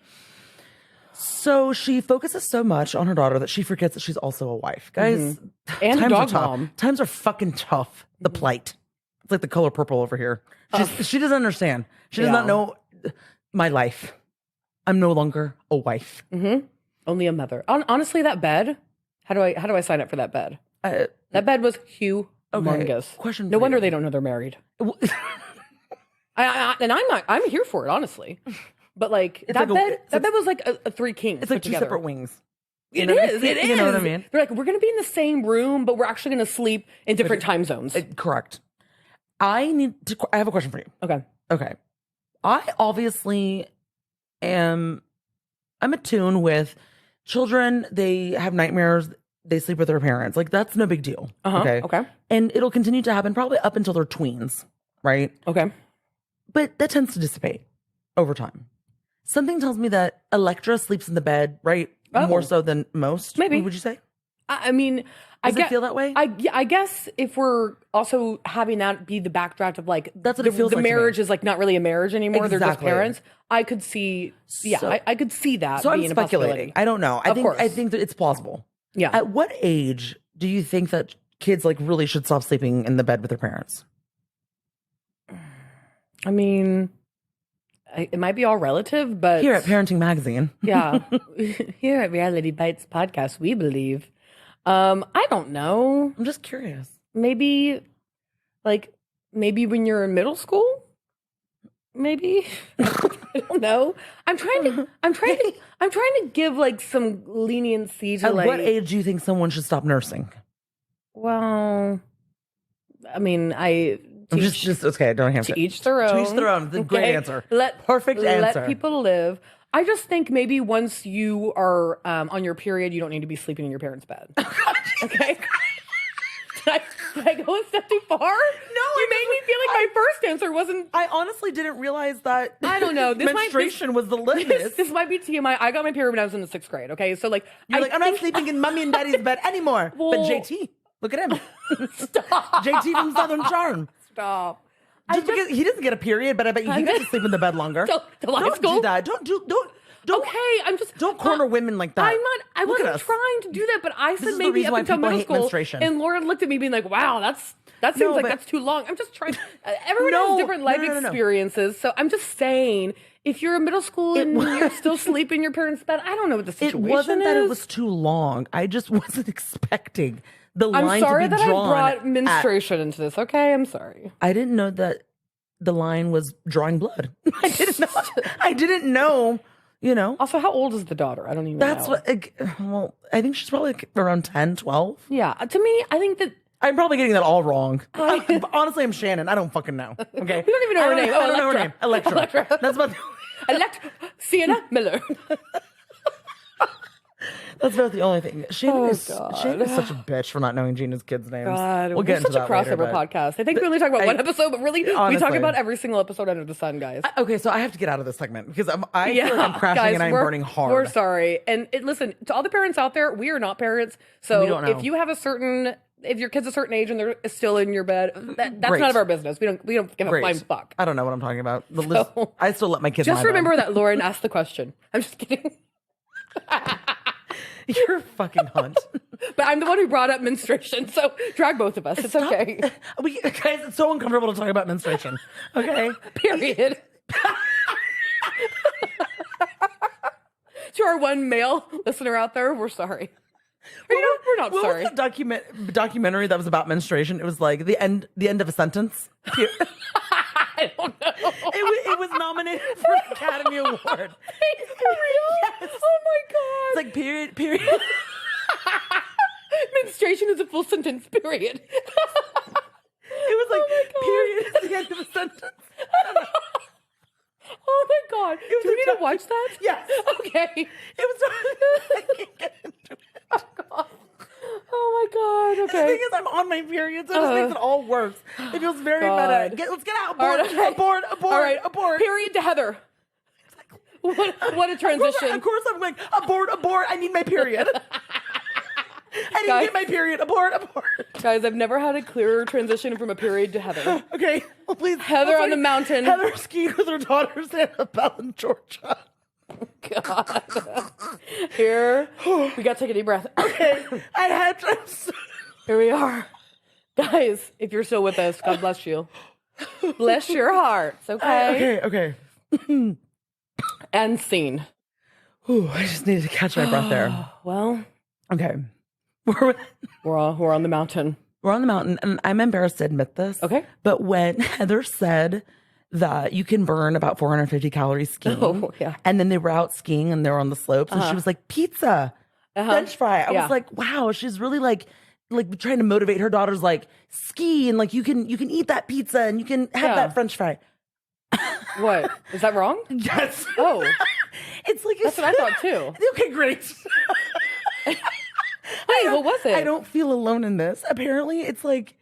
so she focuses so much on her daughter that she forgets that she's also a wife. Guys, and a dog mom. Times are fucking tough. The plight. It's like the color purple over here. She doesn't understand. She does not know my life. I'm no longer a wife. Only a mother. Honestly, that bed. How do I sign up for that bed? That bed was humongous. Question. No wonder they don't know they're married. I'm here for it, honestly. But like that bed was like a 3 kings. It's like together. 2 separate wings. It is. You know what I mean? They're like, we're going to be in the same room, but we're actually going to sleep in different time zones. Correct. I have a question for you. Okay. I obviously I'm attuned with children. They have nightmares. They sleep with their parents. Like, that's no big deal. Okay. And it'll continue to happen probably up until they're tweens. Right. Okay. But that tends to dissipate over time. Something tells me that Electra sleeps in the bed, right? More so than most. Maybe. Would you say? I mean, Does it feel that way? I guess if we're also having that be the backdrop of like that's what it feels the like marriage is like not really a marriage anymore. Exactly. They're just parents. I could see. I could see that. So being I'm speculating. I don't know. I think that it's plausible. Yeah. At what age do you think that kids like really should stop sleeping in the bed with their parents? I mean, it might be all relative, but here at Parenting Magazine, yeah, here at Reality Bites Podcast, we believe. I don't know. I'm just curious. Maybe when you're in middle school. Maybe I don't know. I'm trying to give like some leniency to At like. what age do you think someone should stop nursing? Well, I mean, I'm just okay. I don't have to each their own. To each their own. The great answer. Perfect answer. Let people live. I just think maybe once you are on your period, you don't need to be sleeping in your parents' bed. Okay. Did I go a step too far? No, you made me feel like my first answer wasn't. I honestly didn't realize that. I don't know. Menstruation was the litmus. This might be TMI. I got my period when I was in the 6th grade. Okay, so like, I'm not sleeping in mommy and daddy's bed anymore. Well, but JT, look at him. Stop. JT from Southern Charm. Stop. Because he doesn't get a period, but I bet he gets to sleep in the bed longer. Don't do that. Don't. Okay, don't corner women like that. I wasn't trying to do that, but I said maybe up until middle school. And Laura looked at me being like, "Wow, that seems like that's too long." I'm just trying. Everyone has different life experiences, so I'm just saying, if you're in middle school and you're still sleeping in your parents' bed, I don't know what the situation is. It wasn't that it was too long. I just wasn't expecting the line to be drawn. I'm sorry that I brought menstruation into this. Okay, I'm sorry. I didn't know that the line was drawing blood. I didn't know. You know. Also, how old is the daughter? I don't even know. I think she's probably around 10, 12. Yeah. To me, I think that I'm probably getting that all wrong. Honestly, I'm Shannon. I don't fucking know. Okay. We don't even know her name. I don't know her name. Electra. That's about Sienna Miller. That's about the only thing. Shannon is such a bitch for not knowing Gina's kids' names. God, we'll get into such a crossover podcast. I think we only talk about one episode, but really, honestly, we talk about every single episode under the sun, guys. Okay, so I have to get out of this segment because I feel like I'm crashing guys, and I'm burning hard. We're sorry. And listen, to all the parents out there, we are not parents. So if you have if your kid's a certain age and they're still in your bed, that's none of our business. We don't give a flying fuck. I don't know what I'm talking about. I still let my kids. Just remember that Lauren asked the question. I'm just kidding. You're a fucking hunt. But I'm the one who brought up menstruation, so drag both of us. It's okay. Guys, it's so uncomfortable to talk about menstruation. Okay? Period. To our one male listener out there, we're sorry. We're not sorry. What was the documentary that was about menstruation? It was like the end of a sentence. I don't know. It was nominated for an Academy Award. For real? Yes. Oh my god. It's like period. Menstruation is a full sentence, period. It was like period is the end of a sentence. Oh my god. Do we need to watch that? Yes. Okay. It was I can't get into it. Oh my god. Okay. The thing is, I'm on my period, so it just makes it all worse. It feels very meta. Let's get out. Abort. Period to Heather. What a transition. Of course I'm like, abort. I need my period. I didn't get my period. Abort. Guys, I've never had a clearer transition from a period to Heather. Okay, well, please. Heather on the mountain. Heather skied with her daughters in Annabelle in Georgia. God. Here, we got to take a deep breath. Okay, I had to. Here we are. Guys, if you're still with us, God bless you. Bless your hearts, okay? Okay. End scene. I just needed to catch my breath there. Well, okay. We're on the mountain. We're on the mountain, and I'm embarrassed to admit this. Okay. But when Heather said that you can burn about 450 calories skiing, and then they were out skiing and they were on the slopes, and she was like, pizza, French fry. I was like, wow, she's really like trying to motivate her daughters, like, ski, and like you can eat that pizza and you can have that French fry. What? Is that wrong? Yes. Oh. It's like that's what I thought too. Okay, great. Wait, what was it? I don't feel alone in this. Apparently, it's like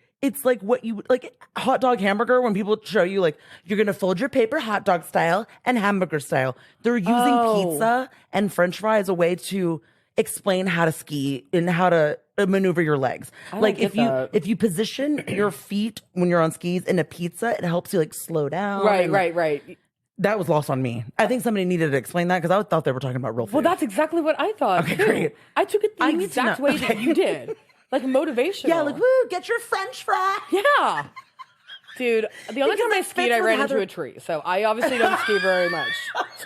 what you like hot dog hamburger when people show you like you're gonna fold your paper hot dog style and hamburger style. They're using pizza and French fry as a way to explain how to ski and how to maneuver your legs. Like if you position your feet when you're on skis in a pizza, it helps you like slow down. Right. That was lost on me. I think somebody needed to explain that because I thought they were talking about real food. Well, that's exactly what I thought. Okay, too. great. I took it the exact way that you did. Like motivational. Yeah, like, woo, get your French fry. Yeah. Dude, the only time I skied, I ran into a tree. So I obviously don't ski very much.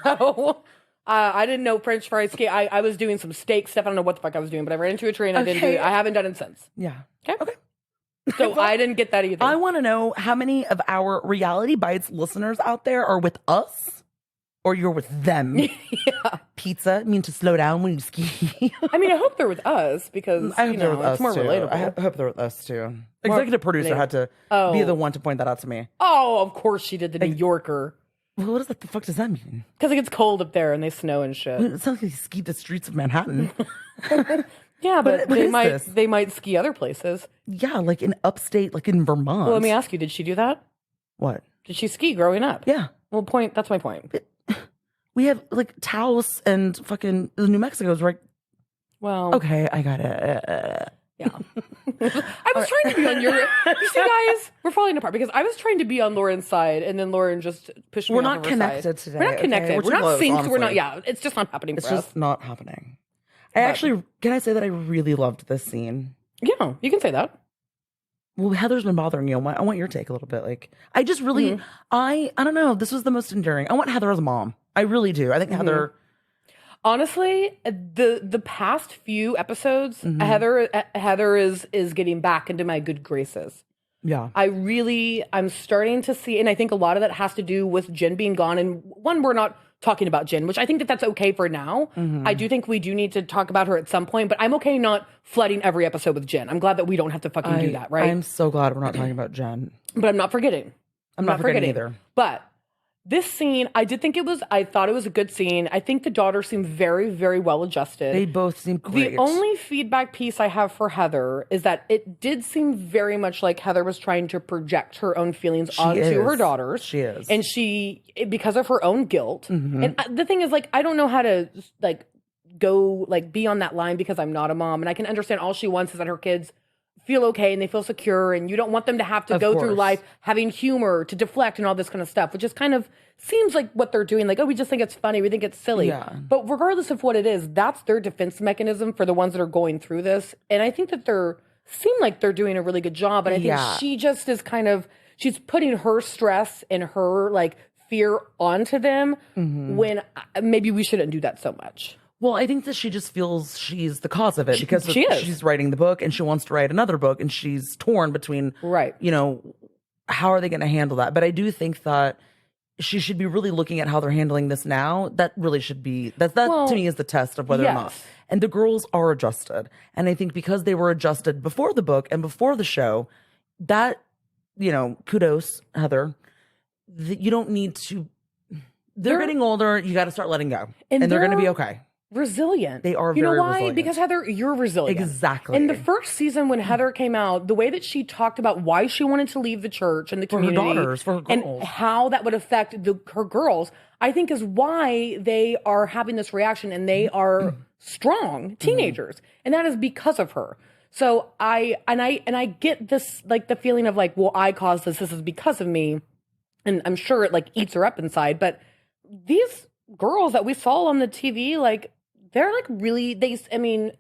So I didn't know French fry ski. I was doing some steak stuff. I don't know what the fuck I was doing, but I ran into a tree and I haven't done it since. Yeah. Okay. So I didn't get that either. I want to know how many of our Reality Bites listeners out there are with us or you're with them. Yeah. Pizza mean to slow down when you ski. I mean, I hope they're with us because I hope they're with it's more too. relatable. I hope they're with us too. Executive producer had to be the one to point that out to me. Oh, of course she did, the New Yorker. Well, what the fuck does that mean? Because it gets cold up there and they snow and shit. It sounds like they skied the streets of Manhattan. Yeah, but they might ski other places. Yeah, like in upstate, like in Vermont. Well, let me ask you, did she do that? What? Did she ski growing up? Yeah. Well, that's my point. We have like Taos and fucking New Mexico's right. Well, okay, I got it. Yeah. I was trying to be on your. You see, guys, we're falling apart because I was trying to be on Lauren's side, and then Lauren just pushed me. We're not connected today. We're not connected. Okay? We're not close, synced. honestly. We're not. Yeah, it's just not happening. It's just not happening. Can I say that I really loved this scene? Yeah, you can say that. Well, Heather's been bothering you. I want your take a little bit. Like, I just really, I don't know. This was the most enduring. I want Heather as a mom. I really do. I think Heather. Honestly, the past few episodes, Heather is getting back into my good graces. Yeah. I'm starting to see, and I think a lot of that has to do with Jen being gone. And one, we're not talking about Jen, which I think that's okay for now. I do think we do need to talk about her at some point, but I'm okay not flooding every episode with Jen. I'm glad that we don't have to fucking do that, right? I'm so glad we're not talking about Jen. But I'm not forgetting. I'm not forgetting either. But this scene, I thought it was a good scene. I think the daughters seem very, very well adjusted. They both seem great. The only feedback piece I have for Heather is that it did seem very much like Heather was trying to project her own feelings onto her daughters. She is. And because of her own guilt. And the thing is, like, I don't know how to, like, go, like, be on that line because I'm not a mom. And I can understand all she wants is that her kids feel okay and they feel secure, and you don't want them to have to go through life having humor to deflect and all this kind of stuff, which just kind of seems like what they're doing. Like, oh, we just think it's funny, we think it's silly. Yeah. But regardless of what it is, that's their defense mechanism for the ones that are going through this. And I think that seem like they're doing a really good job. And I think she just is she's putting her stress and her like fear onto them when maybe we shouldn't do that so much. Well, I think that she just feels she's the cause of it because she's writing the book and she wants to write another book and she's torn between, how are they going to handle that? But I do think that she should be really looking at how they're handling this now. That really should be, that to me is the test of whether or not. And the girls are adjusted. And I think because they were adjusted before the book and before the show, that, kudos, Heather, you don't need to, they're getting older. You got to start letting go and they're going to be okay. resilient. They are You know very why? resilient. Because Heather, you're resilient. Exactly. In the first season when Heather came out, the way that she talked about why she wanted to leave the church and the community, for her daughters, for her girls, and how that would affect her girls, I think is why they are having this reaction and they are strong teenagers. And that is because of her. So I get this, like the feeling of like, well, I caused this is because of me. And I'm sure it like eats her up inside. But these girls that we saw on the TV, like they're like really, they seem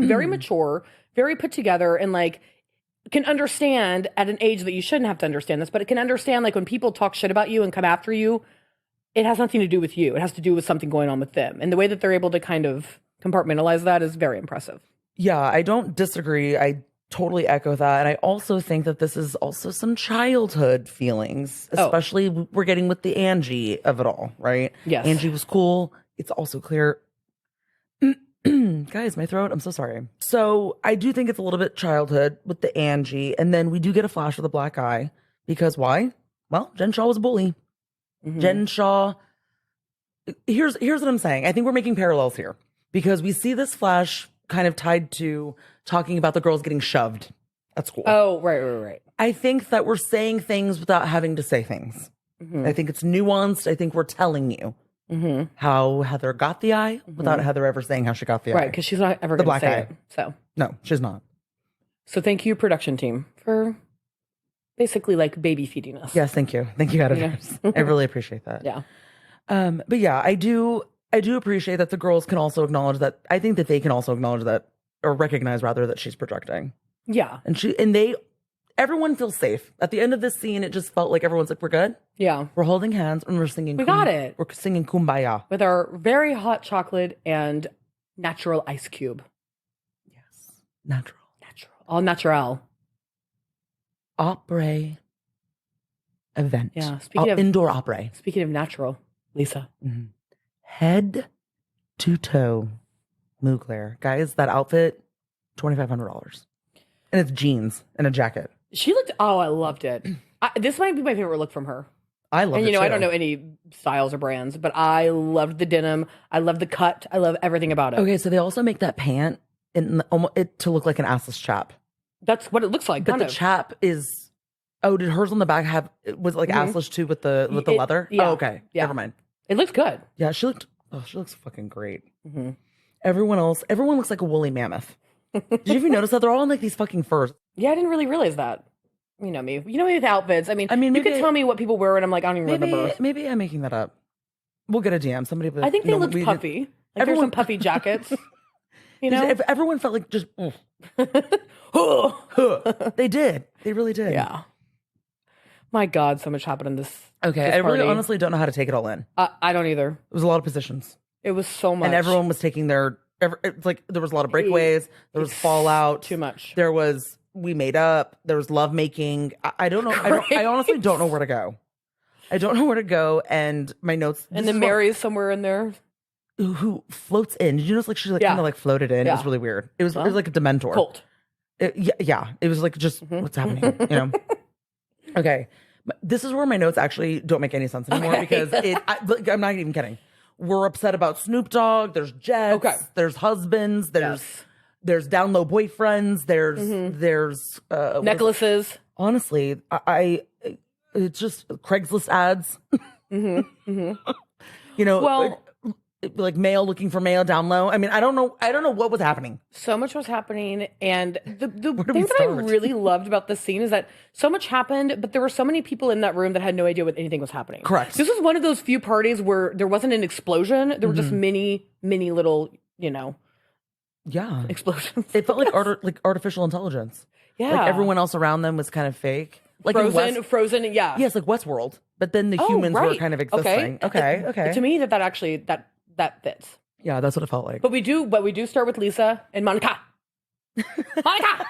very mature, very put together, and like can understand at an age that you shouldn't have to understand this, but it can understand like when people talk shit about you and come after you, it has nothing to do with you. It has to do with something going on with them. And the way that they're able to kind of compartmentalize that is very impressive. Yeah, I don't disagree. I totally echo that. And I also think that this is also some childhood feelings, especially we're getting with the Angie of it all, right? Yes. Angie was cool. It's also clear. Guys, my throat, I'm so sorry. So I do think it's a little bit childhood with the Angie. And then we do get a flash of the black eye because why? Well, Jen Shaw was a bully. Jen Shaw. Here's what I'm saying. I think we're making parallels here because we see this flash kind of tied to talking about the girls getting shoved at school. Oh, right. I think that we're saying things without having to say things. I think it's nuanced. I think we're telling you how Heather got the eye without Heather ever saying how she got the eye. Right, because she's not ever going to say it. So no, she's not. So thank you, production team, for basically like baby feeding us. Yes, thank you. Thank you, editors. I really appreciate that. Yeah. But yeah, I do appreciate that the girls can also acknowledge that. I think that they can also acknowledge that, or recognize rather, that she's projecting. Yeah. Everyone feels safe. At the end of this scene, it just felt like everyone's like, we're good. Yeah. We're holding hands and we're singing. We got it. We're singing Kumbaya. With our very hot chocolate and natural ice cube. Yes. Natural. All natural. Opera event. Yeah. Speaking of indoor opera. Speaking of natural, Lisa. Head to toe. Mugler. Guys, that outfit, $2,500. And it's jeans and a jacket. She looked, I loved it. This might be my favorite look from her. I love it. And too. I don't know any styles or brands, but I loved the denim. I love the cut. I love everything about it. Okay, so they also make that pant to look like an assless chap. That's what it looks like. But the chap is. Oh, did hers on the back was like assless too with the leather? Yeah. Oh, okay. Yeah. Never mind. It looks good. Yeah, she looks fucking great. Everyone looks like a woolly mammoth. Did you even notice that they're all in like these fucking furs? Yeah, I didn't really realize that. You know me. You know me with outfits. I mean you could tell me what people wear and I'm like, I don't even remember. Maybe I'm making that up. We'll get a DM. Somebody. I think they looked puffy. Like there's some puffy jackets. You know? Everyone felt like just. They did. They really did. Yeah. My God, so much happened in this. Okay, this I really party. honestly don't know how to take it all in. I don't either. It was a lot of positions. It was so much. And everyone was taking it's like there was a lot of breakaways. There was fallout. Too much. There was we made up. There was love making. I don't know. I honestly don't know where to go. I don't know where to go. And my notes. And then Mary's somewhere in there. Who floats in? Did you notice like she kind of like floated in? Yeah. It was really weird. It was like a Dementor. Cold. Yeah. It was like just what's happening. You know. Okay. This is where my notes actually don't make any sense anymore because I'm not even kidding. We're upset about Snoop Dogg. There's jets. Okay. There's husbands. There's down low boyfriends. There's necklaces. Honestly, it's just Craigslist ads. You know, well, like male looking for male down low. I mean, I don't know what was happening. So much was happening, and the thing that I really loved about this scene is that so much happened, but there were so many people in that room that had no idea what anything was happening. Correct. This was one of those few parties where there wasn't an explosion. There were just many little, explosions. It felt like artificial intelligence. Yeah. Like everyone else around them was kind of fake. Like Frozen, yeah. Yes, like Westworld. But then the humans were kind of existing. Okay. To me, that actually that fits. Yeah, that's what it felt like. But we do start with Lisa and Monica. Monica!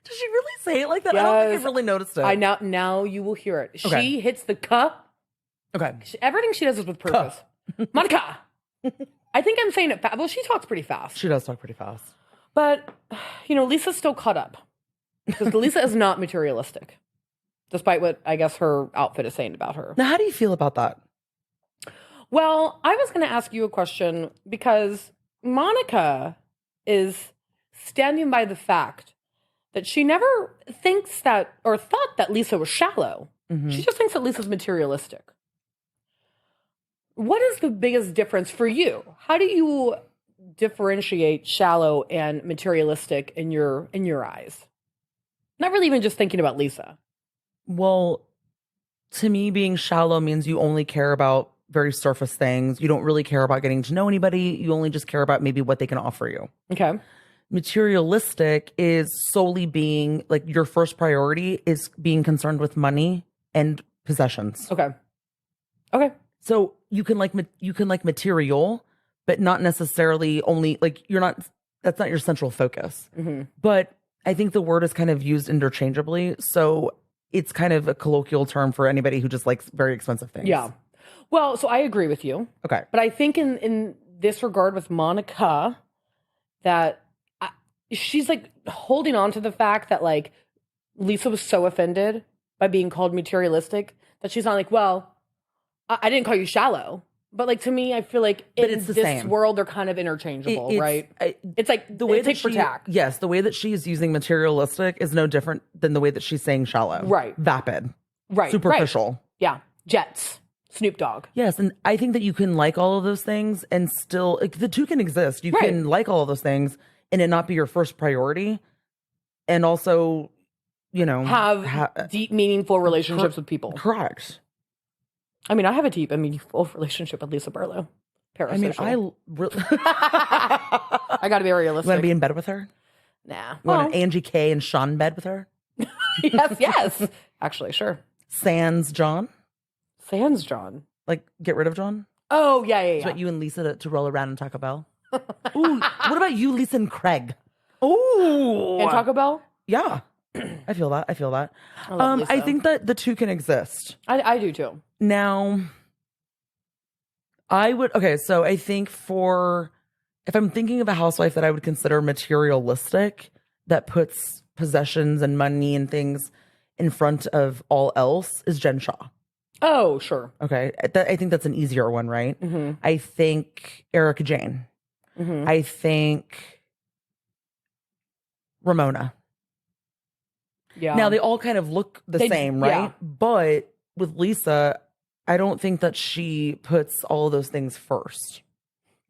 Does she really say it like that? Yes. I don't think I really noticed it. Now you will hear it. Okay. She hits the cup. Okay. Everything she does is with purpose. Monica! I think I'm saying it fast. Well, she talks pretty fast. She does talk pretty fast. But, Lisa's still caught up. Because Lisa is not materialistic. Despite what I guess her outfit is saying about her. Now, how do you feel about that? Well, I was going to ask you a question because Monica is standing by the fact that she never thinks that or thought that Lisa was shallow. Mm-hmm. She just thinks that Lisa's materialistic. What is the biggest difference for you? How do you differentiate shallow and materialistic in your eyes? Not really even just thinking about Lisa. Well, to me, being shallow means you only care about very surface things. You don't really care about getting to know anybody. You only just care about maybe what they can offer you. Okay. Materialistic is solely being like your first priority is being concerned with money and possessions. Okay. Okay. So you can like material, but not necessarily only like that's not your central focus. Mm-hmm. But I think the word is kind of used interchangeably. So it's kind of a colloquial term for anybody who just likes very expensive things. Yeah. Well, so I agree with you. Okay. But I think in this regard with Monica, that she's like holding on to the fact that like Lisa was so offended by being called materialistic that she's not like, well, I didn't call you shallow. But like to me, I feel like in this same world, they're kind of interchangeable, right? It's like the way that she, yes, the way that she is using materialistic is no different than the way that she's saying shallow. Right. Vapid. Right. Superficial. Right. Yeah. Jets. Snoop Dogg. Yes, and I think that you can like all of those things and still like the two can exist. You can like all of those things and it not be your first priority, and also, you know, have deep, meaningful relationships with people. Correct. I mean, I have a deep and meaningful relationship with Lisa Barlow. Parasocial. I mean, I got to be realistic. You want to be in bed with her? Nah. You want an Angie K and Sean bed with her? Yes. Actually, sure. Sans John? Sans John? Like, get rid of John? Oh, yeah. So you and Lisa to roll around in Taco Bell? Ooh, what about you, Lisa and Craig? Ooh. And Taco Bell? Yeah. I feel that. I think that the two can exist. I do too. Now, so I think if I'm thinking of a housewife that I would consider materialistic, that puts possessions and money and things in front of all else, is Jen Shaw. Oh, sure. Okay. I think that's an easier one, right? Mm-hmm. I think Erica Jane. Mm-hmm. I think Ramona. Yeah. Now, they all kind of look the same, right? Yeah. But with Lisa, I don't think that she puts all of those things first.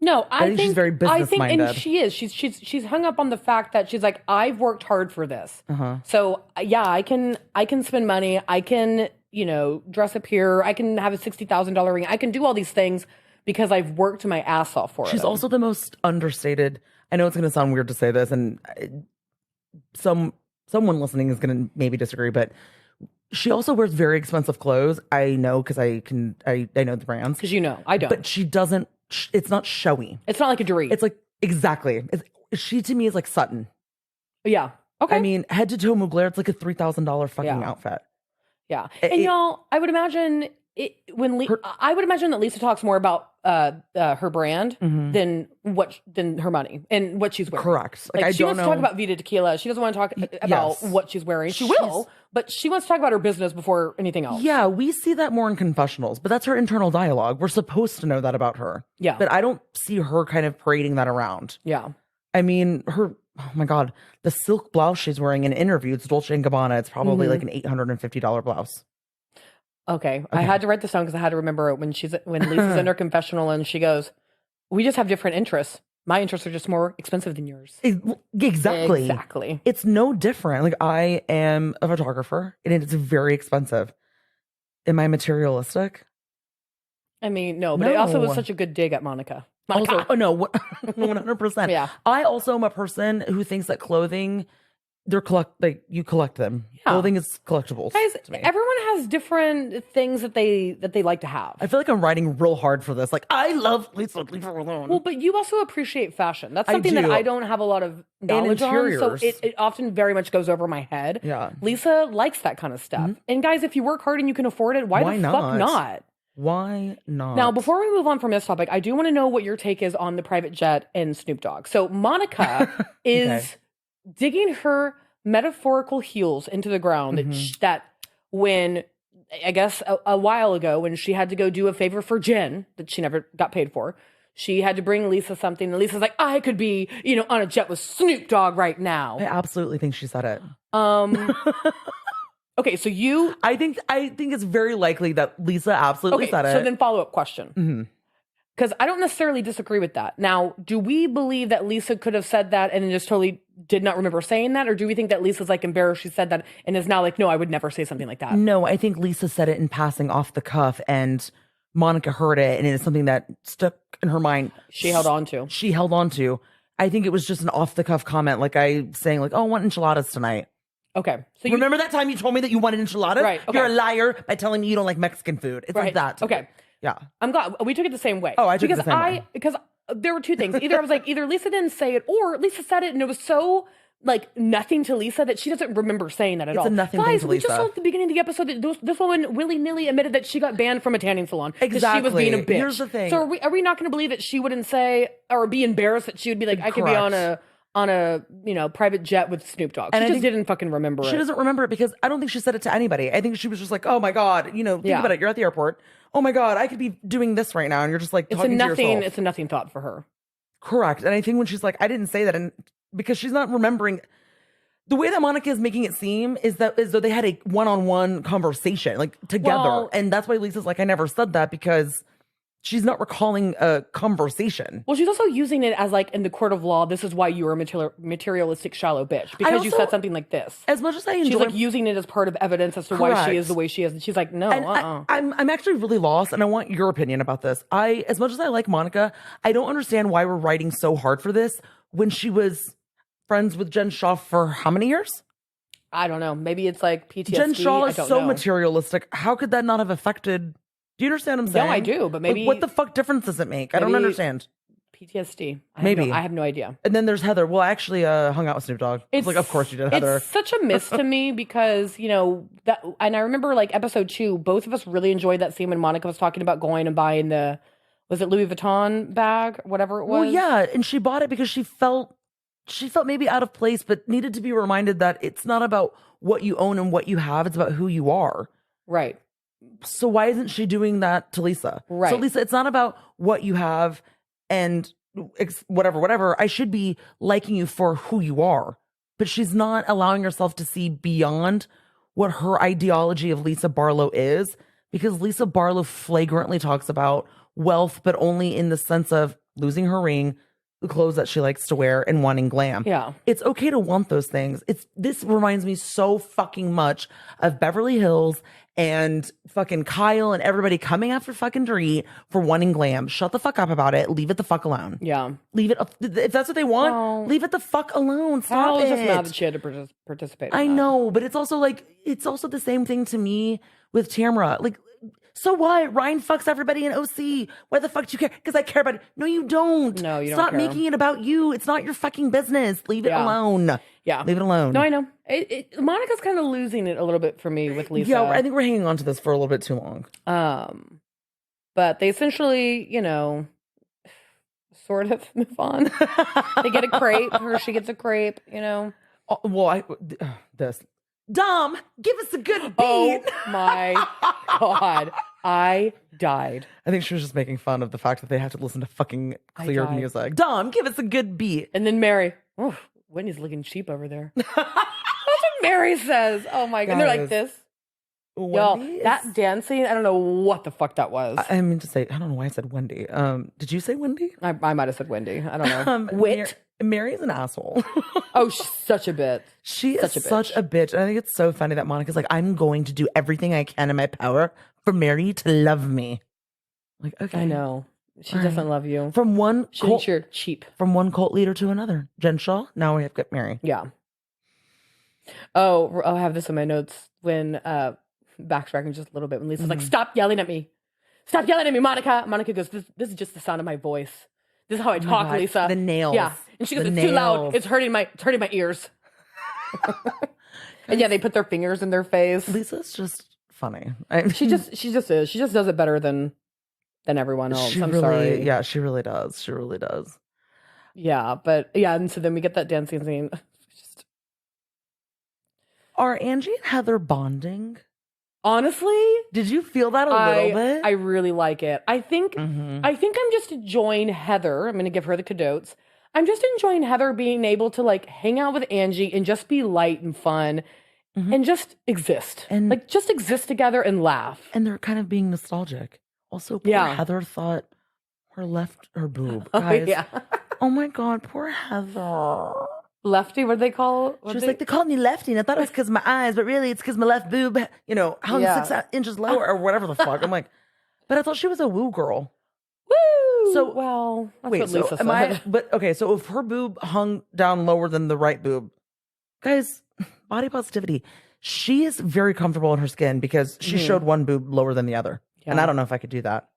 No, I think she's very business-minded. And she is. She's hung up on the fact that she's like, I've worked hard for this. Uh-huh. So yeah, I can spend money. I can, dress up here. I can have a $60,000 ring. I can do all these things because I've worked my ass off for it. She's also the most understated. I know it's going to sound weird to say this, and someone listening is going to maybe disagree, but she also wears very expensive clothes. I know because I know the brands. Because I don't. But she doesn't. It's not showy. It's not like a Dorit. It's like exactly. She to me is like Sutton. Yeah. Okay. I mean, head to toe Mugler. It's like a $3,000 fucking outfit. Yeah. And y'all, I would imagine I would imagine that Lisa talks more about her brand than her money and what she's wearing. Correct. Like she wants to talk about Vita Tequila. She doesn't want to talk about what she's wearing. She will, but she wants to talk about her business before anything else. Yeah, we see that more in confessionals, but that's her internal dialogue. We're supposed to know that about her. Yeah. But I don't see her kind of parading that around. Yeah. I mean, oh my God, the silk blouse she's wearing in an interview, it's Dolce & Gabbana. It's probably like an $850 blouse. Okay. I had to write this down because I had to remember when Lisa's in her confessional and she goes, we just have different interests. My interests are just more expensive than yours. Exactly. It's no different. Like, I am a photographer and it's very expensive. Am I materialistic? I mean, no, but it also was such a good dig at Monica. Also, 100%. Yeah. I also am a person who thinks that clothing, you collect them. Yeah. Clothing is collectibles. Guys, everyone has different things that they like to have. I feel like I'm writing real hard for this. Like, I love Lisa, leave her alone. Well, but you also appreciate fashion. That's something that I don't have a lot of knowledge on. So it often very much goes over my head. Yeah. Lisa likes that kind of stuff. Mm-hmm. And guys, if you work hard and you can afford it, why the fuck not? Why not? Now, before we move on from this topic, I do want to know what your take is on the private jet and Snoop Dogg. So Monica is digging her metaphorical heels into the ground that when, I guess a while ago, when she had to go do a favor for Jen that she never got paid for, she had to bring Lisa something. And Lisa's like, I could be, on a jet with Snoop Dogg right now. I absolutely think she said it. Okay, so I think it's very likely that Lisa absolutely said it. So then follow-up question. Because I don't necessarily disagree with that. Now, do we believe that Lisa could have said that and then just totally did not remember saying that? Or do we think that Lisa's like embarrassed she said that and is now like, no, I would never say something like that? No, I think Lisa said it in passing off the cuff and Monica heard it and it is something that stuck in her mind. She held on to. I think it was just an off the cuff comment, like I saying like, oh, I want enchiladas tonight. Okay. So remember that time you told me that you wanted enchiladas? Right. Okay. You're a liar by telling me you don't like Mexican food. It's like that. Okay. Yeah. I'm glad we took it the same way. Oh, I took it the same way. Because there were two things. Either I was like, either Lisa didn't say it or Lisa said it and it was so like nothing to Lisa that she doesn't remember saying that at all. It's a nothing thing to Lisa. We just saw at the beginning of the episode that this woman willy-nilly admitted that she got banned from a tanning salon. Exactly. She was being a bitch. Here's the thing. So are we not going to believe that she wouldn't say or be embarrassed that she would be like, I could be on a private jet with Snoop Dogg. She just didn't fucking remember it. She doesn't remember it because I don't think she said it to anybody. I think she was just like, oh my God, think about it. You're at the airport. Oh my God, I could be doing this right now. And you're just like, talking to yourself. It's a nothing thought for her. Correct. And I think when she's like, I didn't say that, and because she's not remembering, the way that Monica is making it seem is that as though they had a one-on-one conversation, like together. Well, and that's why Lisa's like, I never said that because she's not recalling a conversation. Well, she's also using it as like in the court of law, this is why you are a materialistic, shallow bitch. Because you said something like this. As much as I enjoy... She's like using it as part of evidence as to why she is the way she is. And she's like, no, I'm actually really lost and I want your opinion about this. As much as I like Monica, I don't understand why we're writing so hard for this when she was friends with Jen Shaw for how many years? I don't know. Maybe it's like PTSD. Jen Shaw is so materialistic. How could that not have affected... Do you understand what I'm saying? No, I do, but maybe... Like, what the fuck difference does it make? I don't understand. PTSD. Maybe. I have no idea. And then there's Heather. Well, I actually hung out with Snoop Dogg. It's like, of course you did, Heather. It's such a miss to me because, that, and I remember like episode 2, both of us really enjoyed that scene when Monica was talking about going and buying was it Louis Vuitton bag, whatever it was? Well, yeah, and she bought it because she felt maybe out of place, but needed to be reminded that it's not about what you own and what you have. It's about who you are. Right. So why isn't she doing that to Lisa? Right. So Lisa, it's not about what you have and whatever. I should be liking you for who you are. But she's not allowing herself to see beyond what her ideology of Lisa Barlow is, because Lisa Barlow flagrantly talks about wealth, but only in the sense of losing her ring, the clothes that she likes to wear, and wanting glam. Yeah. It's okay to want those things. This reminds me so fucking much of Beverly Hills and fucking Kyle and everybody coming after fucking Dorit for wanting glam. Shut the fuck up about it. Leave it the fuck alone. Yeah. Leave it. If that's what they want, leave it the fuck alone. Stop it. I was just mad that she had to participate. I know, but it's also the same thing to me with Tamra. Like, so what? Ryan fucks everybody in OC. Why the fuck do you care? Because I care about it. No, you don't. No, you don't Stop care. making it about you. It's not your fucking business. Leave it alone. Yeah. Leave it alone. No, I know. Monica's kind of losing it a little bit for me with Lisa. Yeah, I think we're hanging on to this for a little bit too long. But they essentially, sort of move on. They get a crepe, or she gets a crepe, Well, this. Dom, give us a good beat. Oh my God. I died. I think she was just making fun of the fact that they have to listen to fucking clear music. Dom, give us a good beat. And then Mary, Whitney's looking cheap over there. That's what Mary says. Oh my God. And they're like this. Y'all, that dancing, I don't know what the fuck that was. I mean to say, I don't know why I said Wendy. Did you say Wendy? I might have said Wendy. I don't know. Mary's an asshole. Oh, she's such a bitch. She is such a bitch. And I think it's so funny that Monica's like, I'm going to do everything I can in my power for Mary to love me. Like, okay. I know. She doesn't love you. From one she thinks you're cheap. From one cult leader to another. Jen Shaw, now we have got Mary. Yeah. Oh, I have this in my notes when backtracking just a little bit when Lisa's like, stop yelling at me. Stop yelling at me, Monica. Monica goes, this is just the sound of my voice. This is how I talk, Lisa. The nails. Yeah. And she goes, it's too loud. It's hurting my ears. And yeah, they put their fingers in their face. Lisa's just funny. She just is. She just does it better than everyone else. I'm sorry. Yeah, she really does. She really does. Yeah, but yeah, and so then we get that dancing scene. Are Angie and Heather bonding? Honestly, did you feel that a little bit? I really like it. I think I'm just enjoying Heather. I'm going to give her the kudos. I'm just enjoying Heather being able to like hang out with Angie and just be light and fun and just exist. And like just exist together and laugh. And they're kind of being nostalgic. Also, poor Heather thought her boob. Guys. Oh my God, poor Heather. Lefty, what do they call? She was like, they called me Lefty, and I thought it was because of my eyes, but really it's because my left boob, hung 6 inches lower or whatever the fuck. I'm like, but I thought she was a woo girl. Woo! So, well, that's wait, what Lisa said. But okay, so if her boob hung down lower than the right boob, guys, body positivity, she is very comfortable in her skin because she showed one boob lower than the other. Yeah. And I don't know if I could do that.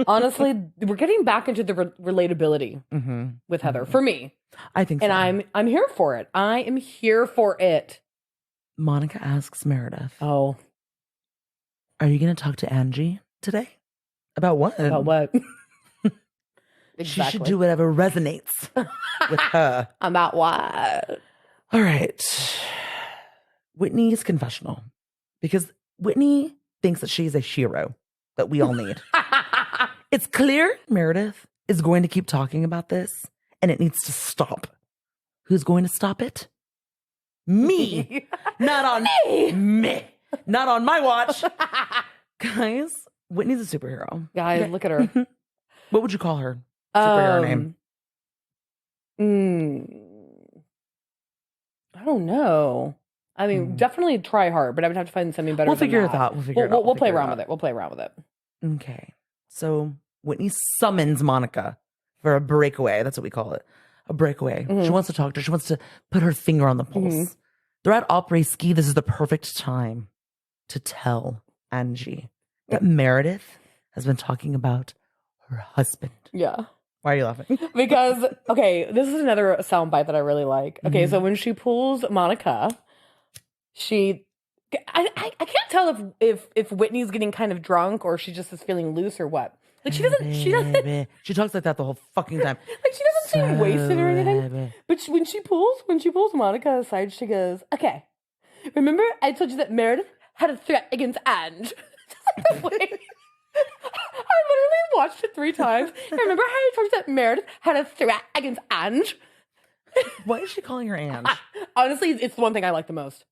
Honestly, we're getting back into the relatability with Heather for me. I think so. And I'm here for it. I am here for it. Monica asks Meredith, "Oh, are you going to talk to Angie today? About what? About what? Exactly. She should do whatever resonates with her. About what? All right. Whitney's confessional. Because Whitney thinks that she's a hero that we all need. It's clear Meredith is going to keep talking about this, and it needs to stop. Who's going to stop it? Me. Not on me. Not on my watch. Guys, Whitney's a superhero. Guys, look at her. What would you call her superhero name? I don't know. I mean, definitely try hard, but I would have to find something better. We'll figure it out. We'll play around with it. We'll play around with it. Okay. So Whitney summons Monica for a breakaway. That's what we call it. A breakaway. She wants to talk to her. She wants to put her finger on the pulse. They're at après-ski. This is the perfect time to tell Angie that Meredith has been talking about her husband. Yeah. Why are you laughing? Because, okay, this is another soundbite that I really like. Okay, so when she pulls Monica, I can't tell if Whitney's getting kind of drunk or she just is feeling loose or what. Like she doesn't. She talks like that the whole fucking time. Like she doesn't seem wasted or anything. But when she pulls Monica aside, she goes, "Okay, remember I told you that Meredith had a threat against Ange." I literally watched it 3 times. Remember how I told you that Meredith had a threat against Ange? Why is she calling her Ange? Honestly, it's the one thing I like the most.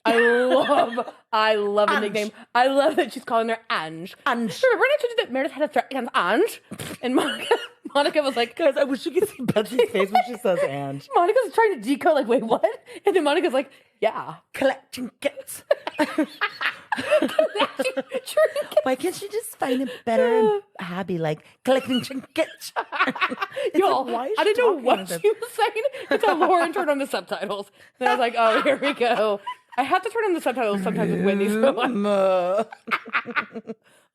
I love the nickname. I love that she's calling her Ange. Remember when I told you that Meredith had a threat against Ange? And Monica was like, guys, I wish you could see Betsy's face when she says Ange. Monica's trying to decode, like, wait, what? And then Monica's like, yeah. Collecting trinkets. Why can't she just find a better hobby like collecting trinkets? Y'all, like, I didn't know what she was saying until Lauren turned on the subtitles. And I was like, oh, here we go. I have to turn on the subtitles sometimes with Whitney. So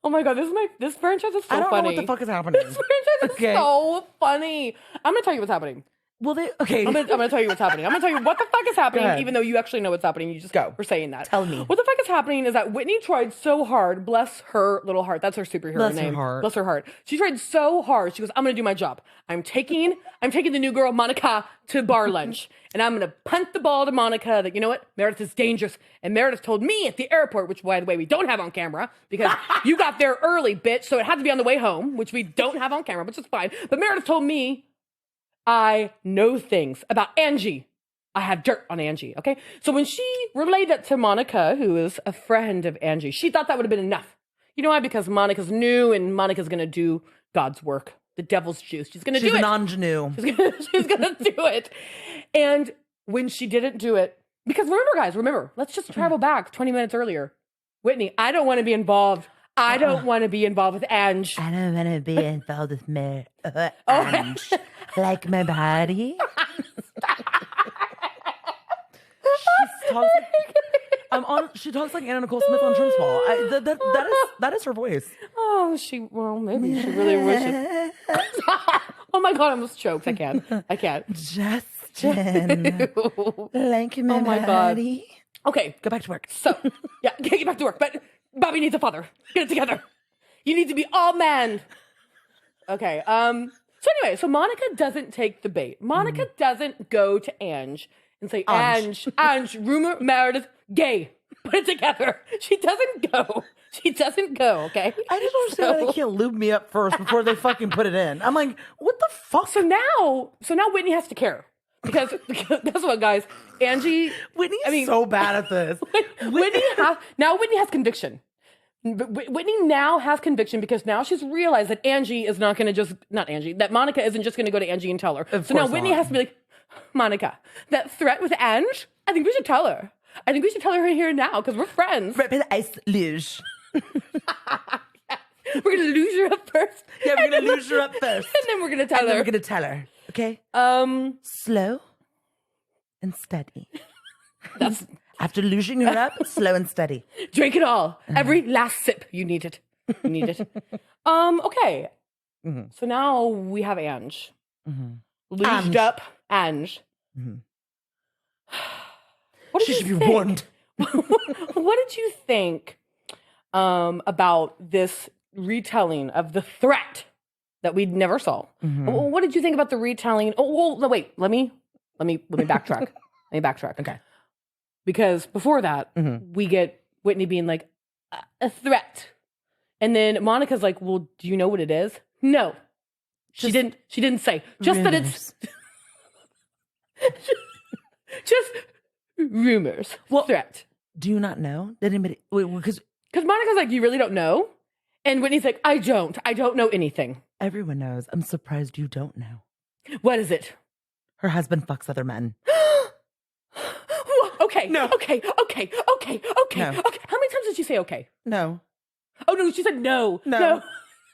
oh my God, this franchise is so funny. I don't know what the fuck is happening. This franchise is so funny. I'm going to tell you what's happening. Well, I'm gonna tell you what's happening. I'm gonna tell you what the fuck is happening, even though you actually know what's happening. You just were saying that. Tell me. What the fuck is happening is that Whitney tried so hard. Bless her little heart. That's her superhero name. Bless her heart. She tried so hard. She goes, I'm gonna do my job. I'm taking the new girl Monica to bar lunch, and I'm gonna punt the ball to Monica. That, you know what, Meredith is dangerous, and Meredith told me at the airport, which by the way we don't have on camera because you got there early, bitch. So it had to be on the way home, which we don't have on camera, which is fine. But Meredith told me, I know things about Angie. I have dirt on Angie, okay? So when she relayed that to Monica, who is a friend of Angie, she thought that would have been enough. You know why? Because Monica's new and Monica's going to do God's work. The devil's juice. She's going to do it. She's an ingenue. She's going to do it. And when she didn't do it, because remember, let's just travel back 20 minutes earlier. Whitney, I don't want to be involved. I don't want to be involved with Ange. I don't want to be involved with Ange. Like my body. She talks like Anna Nicole Smith on Trimsball. That is her voice. Oh, maybe she really wishes. Oh my God, I almost choked. I can't. Justin. Like my body. God. Okay, go back to work. So, yeah, get back to work. But Bobby needs a father. Get it together. You need to be all man. Okay. So anyway, Monica doesn't take the bait. Monica doesn't go to Ange and say, Ange, rumor Meredith, gay. put it together. She doesn't go. She doesn't go, okay? I just don't understand why they can't lube me up first before they fucking put it in. I'm like, what the fuck? So now Whitney has to care. Because guess what, guys? Angie... Whitney's so bad at this. Whitney has conviction. Whitney now has conviction because now she's realized that Angie is not going to that Monica isn't just going to go to Angie and tell her. So now Whitney has to be like, Monica, that threat with Ange, I think we should tell her. I think we should tell her here now because we're friends. Right by the ice luge. We're going to lose her up first. Yeah, we're going to lose her up first. And then we're going to tell her. And then we're going to tell her. Okay? Slow and steady. That's after losing her up, slow and steady. Drink it all. Every last sip. You need it. You need it. Okay. Mm-hmm. So now we have Ange. Mm-hmm. Luged up Ange. Mm-hmm. She should be warned. What did you think about this retelling of the threat that we never saw? Mm-hmm. What did you think about the retelling? Oh, well, wait. Let me backtrack. Let me backtrack. Okay. Because before that, we get Whitney being like, a threat. And then Monica's like, well, do you know what it is? No. She didn't say. Just rumors. That it's just rumors. Well, threat. Do you not know? Did anybody... Because Monica's like, you really don't know? And Whitney's like, I don't know anything. Everyone knows. I'm surprised you don't know. What is it? Her husband fucks other men. Okay. No. Okay. No. Okay. How many times did she say okay? No. Oh, no, she said no. No.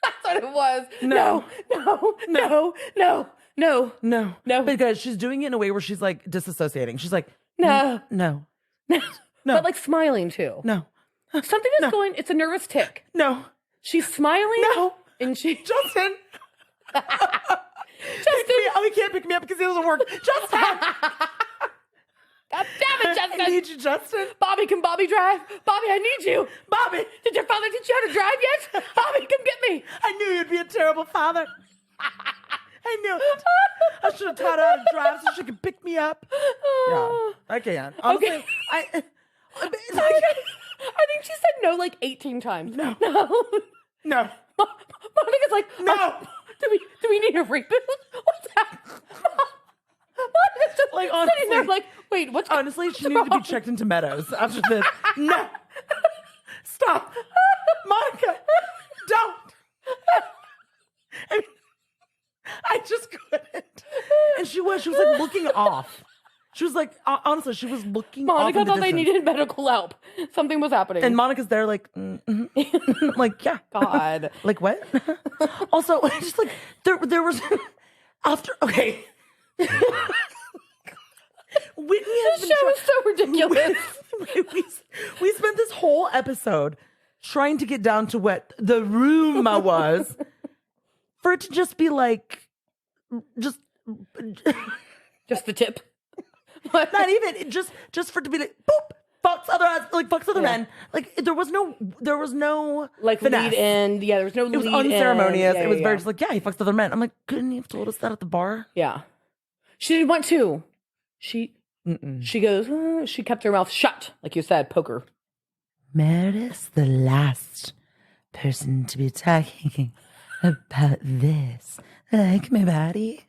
That's what it was. No. No. Because she's doing it in a way where she's like disassociating. She's like, No. But like smiling too. No. Something is going, it's a nervous tick. No. She's smiling. No. And she... Justin. Justin. He can't pick me up because he doesn't work. Justin. God damn it, Justin. I need you, Justin. Bobby, can Bobby drive? Bobby, I need you. Bobby. Did your father teach you how to drive yet? Bobby, come get me. I knew you'd be a terrible father. I knew it. I should have taught her how to drive so she could pick me up. Yeah, I can't. Honestly, okay. I think she said no like 18 times. No. Monica's like, no. Do we need a reboot? What's that? Monica's just like, honestly, sitting there like, wait, what's honestly, she needed to be checked into Meadows after this. No. Stop. Monica, don't. I just couldn't. And she was like looking off. She was like, honestly, she was looking off. Monica thought they needed medical help. Something was happening. And Monica's there like, like, yeah. God. Like, what? Also, just like, there was, after, okay. Whitney has this show is so ridiculous. We spent this whole episode trying to get down to what the rumor was for it to just be like, just the tip. Not even just for it to be like boop, fucks other men. Like there was no like finesse. Lead in. Yeah, there was no lead in. It was unceremonious. Yeah, it was very just like, yeah, he fucks other men. I'm like, couldn't you have told us that at the bar? Yeah. She didn't want to. She goes, she kept her mouth shut, like you said, poker. Meredith's the last person to be talking about this. Like my body.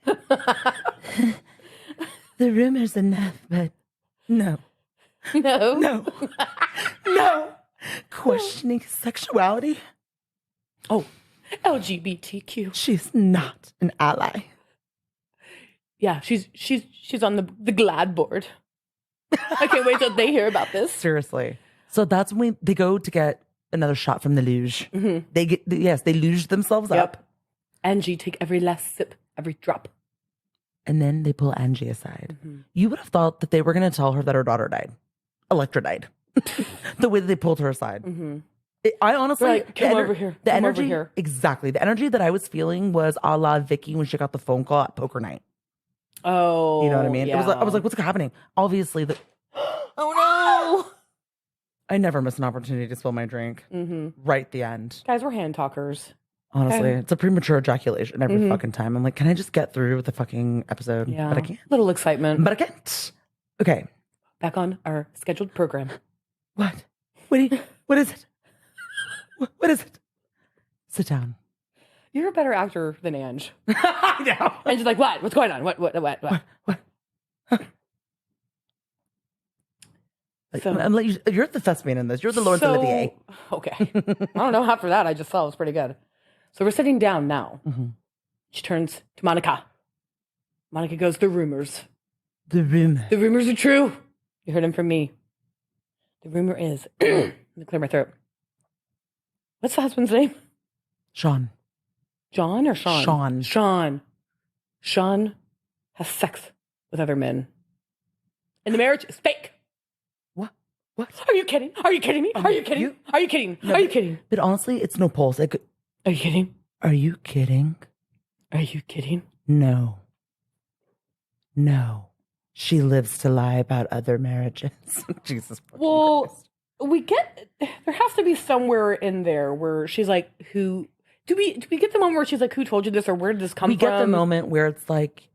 The rumor's enough, but no. Questioning sexuality. Oh, LGBTQ. She's not an ally. Yeah, she's on the GLAAD board. I can't wait till they hear about this. Seriously. So that's when they go to get another shot from the luge. Mm-hmm. They luge themselves up. Angie, take every last sip, every drop. And then they pull Angie aside. Mm-hmm. You would have thought that they were going to tell her that her daughter died. Electra died. The way that they pulled her aside. Mm-hmm. I honestly... Like, come over here. The energy, exactly. The energy that I was feeling was a la Vicky when she got the phone call at poker night. Oh, you know what I mean? Yeah. I was like, what's happening? Obviously, oh no! I never miss an opportunity to spill my drink. Mm-hmm. Right at the end, guys, we're hand talkers. Honestly, it's a premature ejaculation every fucking time. I'm like, can I just get through with the fucking episode? Yeah, but I can't. Little excitement, but I can't. Okay, back on our scheduled program. What? What is it? What is it? Sit down. You're a better actor than Ange. I know. And she's like, what? What's going on? What? So, you're the thespian in this. You're the Laurence Olivier. Okay. I don't know. After that, I just thought it was pretty good. So we're sitting down now. Mm-hmm. She turns to Monica. Monica goes, the rumors. The rumors are true. You heard them from me. The rumor is, let me clear my throat. What's the husband's name? Sean. John or Sean? Sean. Sean has sex with other men. And the marriage is fake. What? Are you kidding? Are you kidding me? Are you kidding? Are you kidding? No, are you kidding? But honestly, it's no pulse. Are you kidding? Are you kidding? Are you kidding? No. She lives to lie about other marriages. Jesus. Well, Christ. there has to be somewhere in there where she's like, who, do we get the moment where she's like, who told you this or where did this come from? We get the moment where it's like,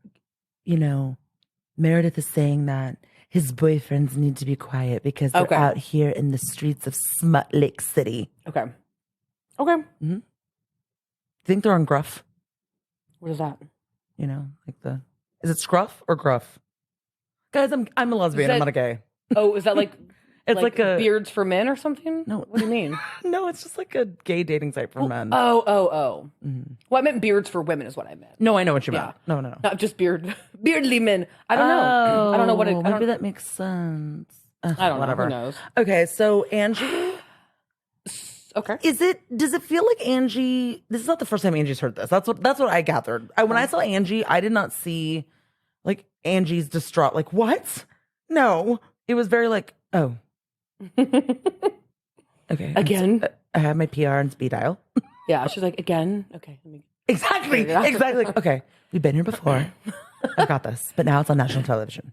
Meredith is saying that his boyfriends need to be quiet because they're out here in the streets of Smut Lake City. Okay. Mm-hmm. Think they're on Gruff? What is that? Is it Scruff or Gruff? Guys, I'm a lesbian. I'm not a gay. Oh, is that like it's like a Beards for Men or something? No. What do you mean? No, it's just like a gay dating site for men. Oh. Mm-hmm. Well, I meant Beards for Women is what I meant. No, I know what you meant. No. Not just beardly men. I don't know. I don't know what it. Maybe that makes sense. I don't know. Who knows? Okay, so Angie. Okay. Does it feel like Angie? This is not the first time Angie's heard this. That's what I gathered. When I saw Angie, I did not see like Angie's distraught. Like what? No, it was very like, oh. Okay. Again. I have my PR and speed dial. Yeah, she's like, again. Okay. Exactly. Okay, we've been here before. I got this, but now it's on national television.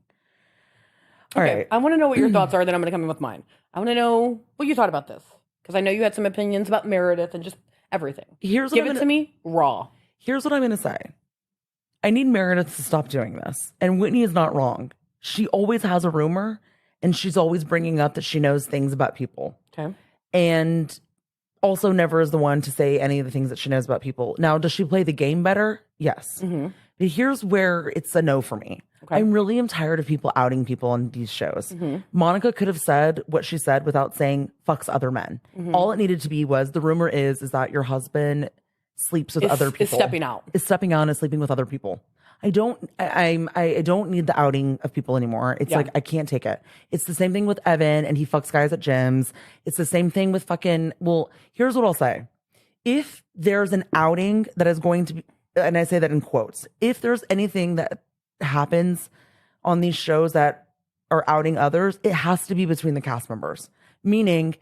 All right. I want to know what your thoughts are. Then I'm going to come in with mine. I want to know what you thought about this. Because I know you had some opinions about Meredith and just everything. Give it to me raw. Here's what I'm going to say. I need Meredith to stop doing this. And Whitney is not wrong. She always has a rumor, and she's always bringing up that she knows things about people. Okay. And also never is the one to say any of the things that she knows about people. Now, does she play the game better? Yes. Mm-hmm. But here's where it's a no for me. Okay. I really am tired of people outing people on these shows. Mm-hmm. Monica could have said what she said without saying fucks other men. Mm-hmm. All it needed to be was the rumor is that your husband sleeps with other people. Is stepping out and is sleeping with other people. I don't need the outing of people anymore. It's like, I can't take it. It's the same thing with Evan and he fucks guys at gyms. It's the same thing with here's what I'll say. If there's an outing that is going to be, and I say that in quotes, if there's anything that happens on these shows that are outing others, it has to be between the cast members. Meaning,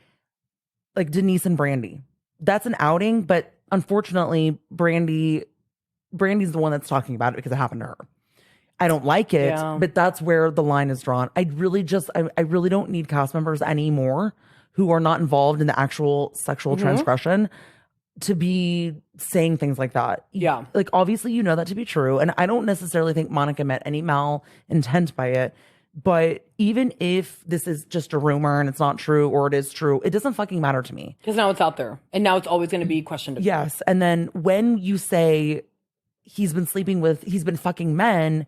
like Denise and Brandy. That's an outing, but unfortunately, Brandy's the one that's talking about it because it happened to her. I don't like it, but that's where the line is drawn. I really don't need cast members anymore who are not involved in the actual sexual transgression to be saying things like that. Yeah. Like, obviously, you know that to be true. And I don't necessarily think Monica meant any malintent by it. But even if this is just a rumor and it's not true or it is true, it doesn't fucking matter to me. Because now it's out there. And now it's always going to be questioned. Yes. And then when you say he's been fucking men,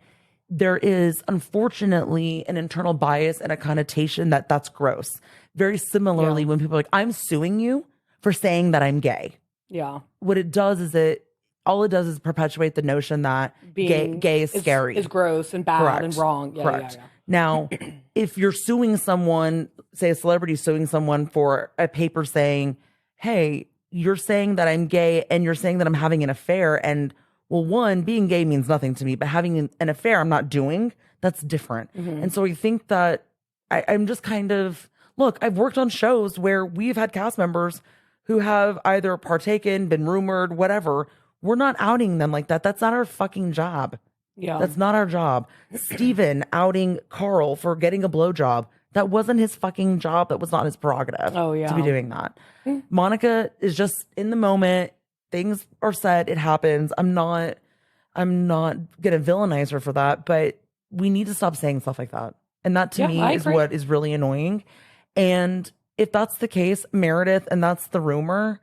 there is unfortunately an internal bias and a connotation that's gross. Very similarly, when people are like, I'm suing you for saying that I'm gay. Yeah. What it does is all it does is perpetuate the notion that gay is scary. Is gross and bad and wrong. Yeah, Correct. Yeah. Now, if you're suing someone, say a celebrity suing someone for a paper saying, hey, you're saying that I'm gay and you're saying that I'm having an affair. And well, one, being gay means nothing to me, but having an affair I'm not doing, that's different. Mm-hmm. And so I think that I'm just kind of, look, I've worked on shows where we've had cast members who have either partaken, been rumored, whatever. We're not outing them like that. That's not our fucking job. Yeah. That's not our job. Steven outing Carl for getting a blowjob. That wasn't his fucking job. That was not his prerogative to be doing that. Monica is just in the moment. Things are said. It happens. I'm not going to villainize her for that, but we need to stop saying stuff like that. And that to me is what is really annoying. And if that's the case, Meredith, and that's the rumor,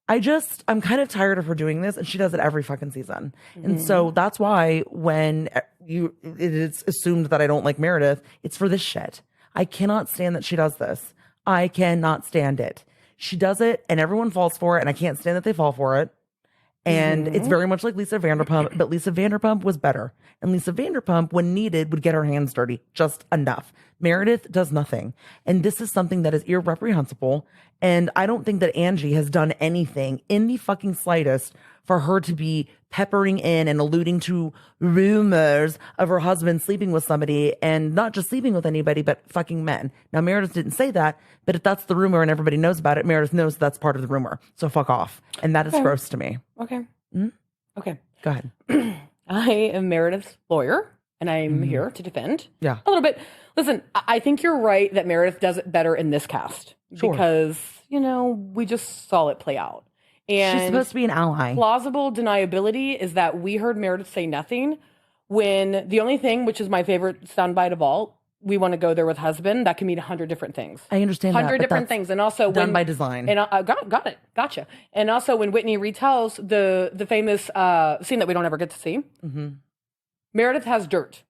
I'm kind of tired of her doing this, and she does it every fucking season. And so that's why when it is assumed that I don't like Meredith, it's for this shit. I cannot stand that she does this. I cannot stand it. She does it, and everyone falls for it, and I can't stand that they fall for it. And it's very much like Lisa Vanderpump, but Lisa Vanderpump was better. And Lisa Vanderpump, when needed, would get her hands dirty just enough. Meredith does nothing. And this is something that is irreprehensible. And I don't think that Angie has done anything in the fucking slightest for her to be peppering in and alluding to rumors of her husband sleeping with somebody, and not just sleeping with anybody, but fucking men. Now, Meredith didn't say that, but if that's the rumor and everybody knows about it, Meredith knows that's part of the rumor. So fuck off. And that is gross to me. Okay. Okay. Go ahead. I am Meredith's lawyer, and I'm here to defend a little bit. Listen, I think you're right that Meredith does it better in this cast because, we just saw it play out. And she's supposed to be an ally. Plausible deniability is that we heard Meredith say nothing when the only thing, which is my favorite soundbite of all, we want to go there with husband, that can mean 100 different things. I understand 100 different things. And also done by design. And got it. Gotcha. And also when Whitney retells the famous scene that we don't ever get to see, Meredith has dirt.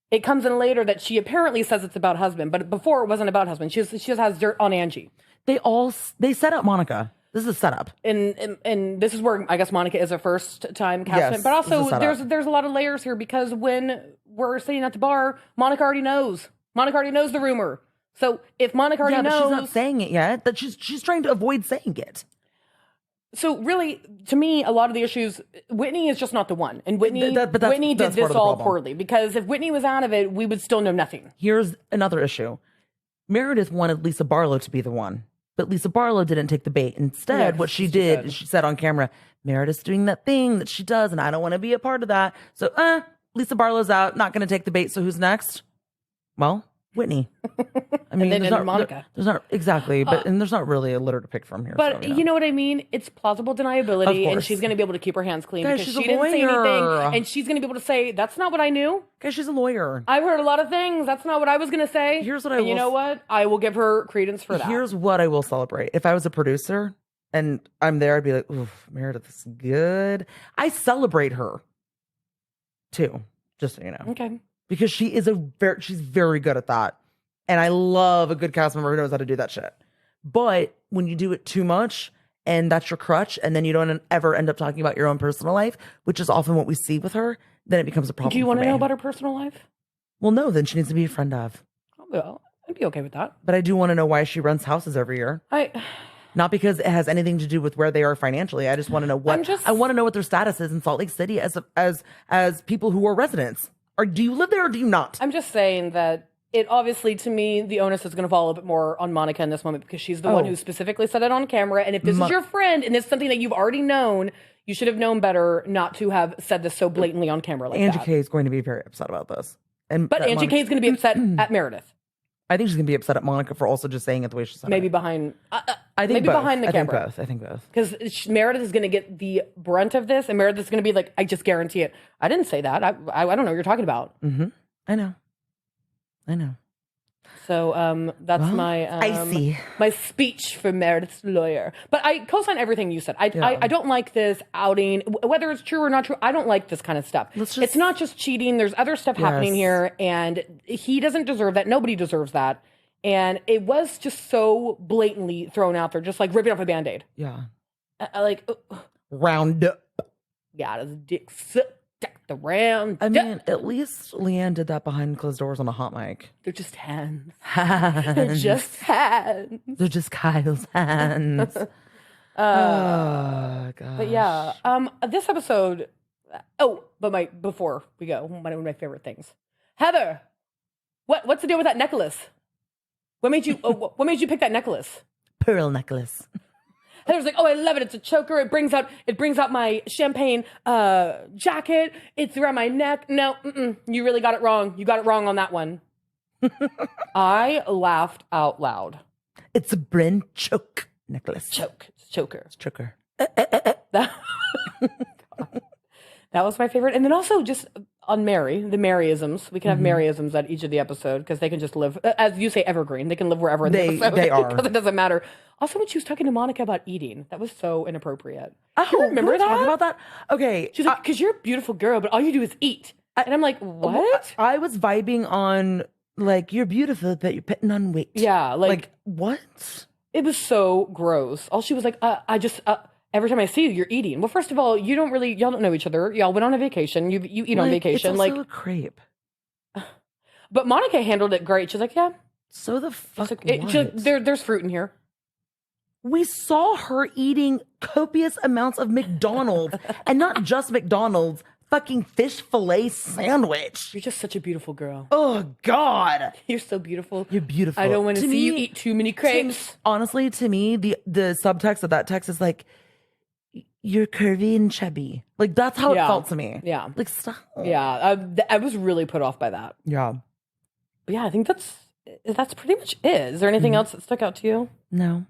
It comes in later that she apparently says it's about husband, but before it wasn't about husband. She just has dirt on Angie. They set up Monica. This is a setup. And this is where I guess Monica is a first time castmate. But also there's a lot of layers here because when we're sitting at the bar, Monica already knows. Monica already knows the rumor. So if Monica already knows, she's not saying it yet. That she's trying to avoid saying it. So really, to me, a lot of the issues, Whitney is just not the one. And Whitney did this all poorly. Because if Whitney was out of it, we would still know nothing. Here's another issue. Meredith wanted Lisa Barlow to be the one. But Lisa Barlow didn't take the bait. Instead, what she did is she said on camera, Meredith's doing that thing that she does, and I don't want to be a part of that. So, Lisa Barlow's out, not going to take the bait. So who's next? Well, Whitney. I mean, and then Monica. There's not exactly, and there's not really a litter to pick from here. But so, you know what I mean? It's plausible deniability, and she's going to be able to keep her hands clean because she didn't say anything, and she's going to be able to say, "That's not what I knew." Guys, she's a lawyer. I've heard a lot of things. That's not what I was going to say. Here's what you know what? I will give her credence for that. Here's what I will celebrate. If I was a producer and I'm there, I'd be like, "Oof, Meredith is good." I celebrate her too, just so you know. Okay. Because she's very good at that. And I love a good cast member who knows how to do that shit. But when you do it too much and that's your crutch, and then you don't ever end up talking about your own personal life, which is often what we see with her, then it becomes a problem. Do you want to know about her personal life? Well, no, then she needs to be a friend of. Well, I'd be okay with that. But I do want to know why she rents houses every year. Not because it has anything to do with where they are financially. I just want to know I want to know what their status is in Salt Lake City as people who are residents. Or do you live there or do you not? I'm just saying that it obviously, to me, the onus is going to fall a little bit more on Monica in this moment because she's the one who specifically said it on camera. And if this is your friend and it's something that you've already known, you should have known better not to have said this so blatantly on camera like Angie that. K is going to be very upset about this. But Angie K is going to be upset at Meredith. I think she's going to be upset at Monica for also just saying it the way she said maybe it. Behind Behind the camera. I think both. Because Meredith is going to get the brunt of this, and Meredith is going to be like, I just guarantee it. I didn't say that. I don't know what you're talking about. Mm-hmm. I know. So that's my speech for Meredith's lawyer. But I co-sign everything you said. I don't like this outing, whether it's true or not true. I don't like this kind of stuff. It's not just cheating. There's other stuff happening here, and he doesn't deserve that. Nobody deserves that. And it was just so blatantly thrown out there, just like ripping off a Band-Aid. Yeah. Round up. Got his dick sucked. The round. I mean, at least Leanne did that behind closed doors on a hot mic. They're just hands. They're just hands. They're just Kyle's hands. Oh, gosh. But yeah, this episode. Before we go, one of my favorite things. Heather, what's the deal with that necklace? What made you pick that necklace? Pearl necklace. Heather's like, I love it. It's a choker. It brings out my champagne jacket. It's around my neck. No, you really got it wrong. You got it wrong on that one. I laughed out loud. It's a Bryn choke necklace. Choker. It's choker. That was my favorite. And then also just on the Maryisms. We can have Maryisms at each of the episode because they can just live, as you say, evergreen. They can live wherever in the episode. They are. Because it doesn't matter. Also, when she was talking to Monica about eating, that was so inappropriate. Oh, you remember that? Talk about that? Okay. She's like, because you're a beautiful girl, but all you do is eat. And I'm like, what? I was vibing on, like, you're beautiful, but you're putting on weight. Yeah. Like what? It was so gross. All she was like, every time I see you, you're eating. Well, first of all, y'all don't know each other. Y'all went on a vacation. You eat on vacation. It's also a crepe. But Monica handled it great. She's like, yeah. So the fuck she's like, there's fruit in here. We saw her eating copious amounts of McDonald's. And not just McDonald's, fucking fish fillet sandwich. You're just such a beautiful girl. Oh, God. You're so beautiful. You're beautiful. I don't want to see you eat too many crepes. Honestly, to me, the subtext of that text is like, you're curvy and chubby. Like, that's how it felt to me. Yeah. Like, stop. Yeah. I was really put off by that. Yeah. But yeah, I think that's pretty much it. Is there anything else that stuck out to you? No.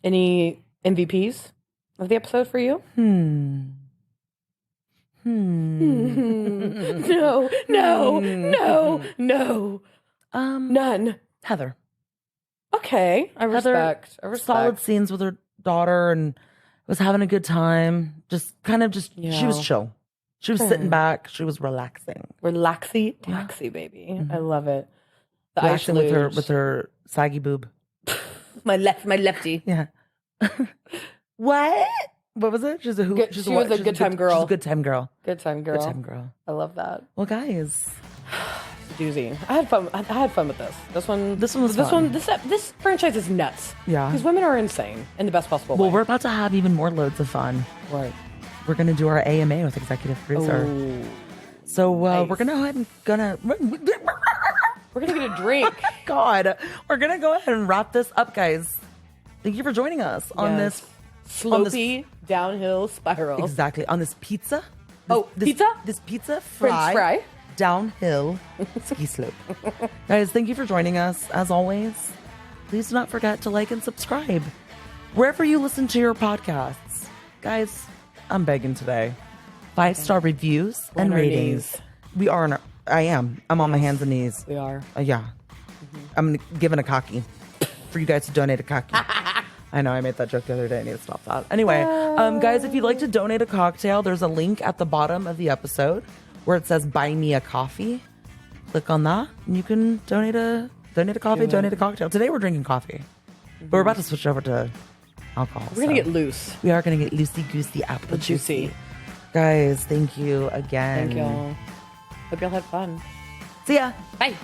Any MVPs of the episode for you? No. None. Heather. Okay. I respect. Solid scenes with her daughter and was having a good time. She was chill. She was sitting back. She was relaxing. Relaxy, baby. I love it. The relaxing with her saggy boob. my lefty. Yeah. What was it? She was a good time girl. She's a good time girl. Good time girl. I love that. Well, guys, doozy. I had fun with this. This one was fun. This franchise is nuts. Yeah. These women are insane in the best possible way. Well, we're about to have even more loads of fun. Right. We're going to do our AMA with executive producer. Oh, so nice. We're going to go ahead and we're going to get a drink. God, we're going to go ahead and wrap this up, guys. Thank you for joining us on this slopey downhill spiral. Exactly. On this pizza. Pizza? This pizza French fry. Downhill ski slope. Guys, thank you for joining us. As always, please do not forget to like and subscribe wherever you listen to your podcasts. Guys, I'm begging today. 5-star reviews and ratings. We are I'm on my hands and knees. We are. Yeah. I'm giving a cocky for you guys to donate a cocky. I know I made that joke the other day. I need to stop that. Anyway, guys, if you'd like to donate a cocktail, there's a link at the bottom of the episode where it says buy me a coffee. Click on that and you can donate a coffee, donate a cocktail. Today we're drinking coffee, but we're about to switch over to alcohol. We're going to get loose. We are going to get loosey-goosey, apple juicy. Guys, thank you again. Thank y'all. Hope y'all had fun. See ya. Bye.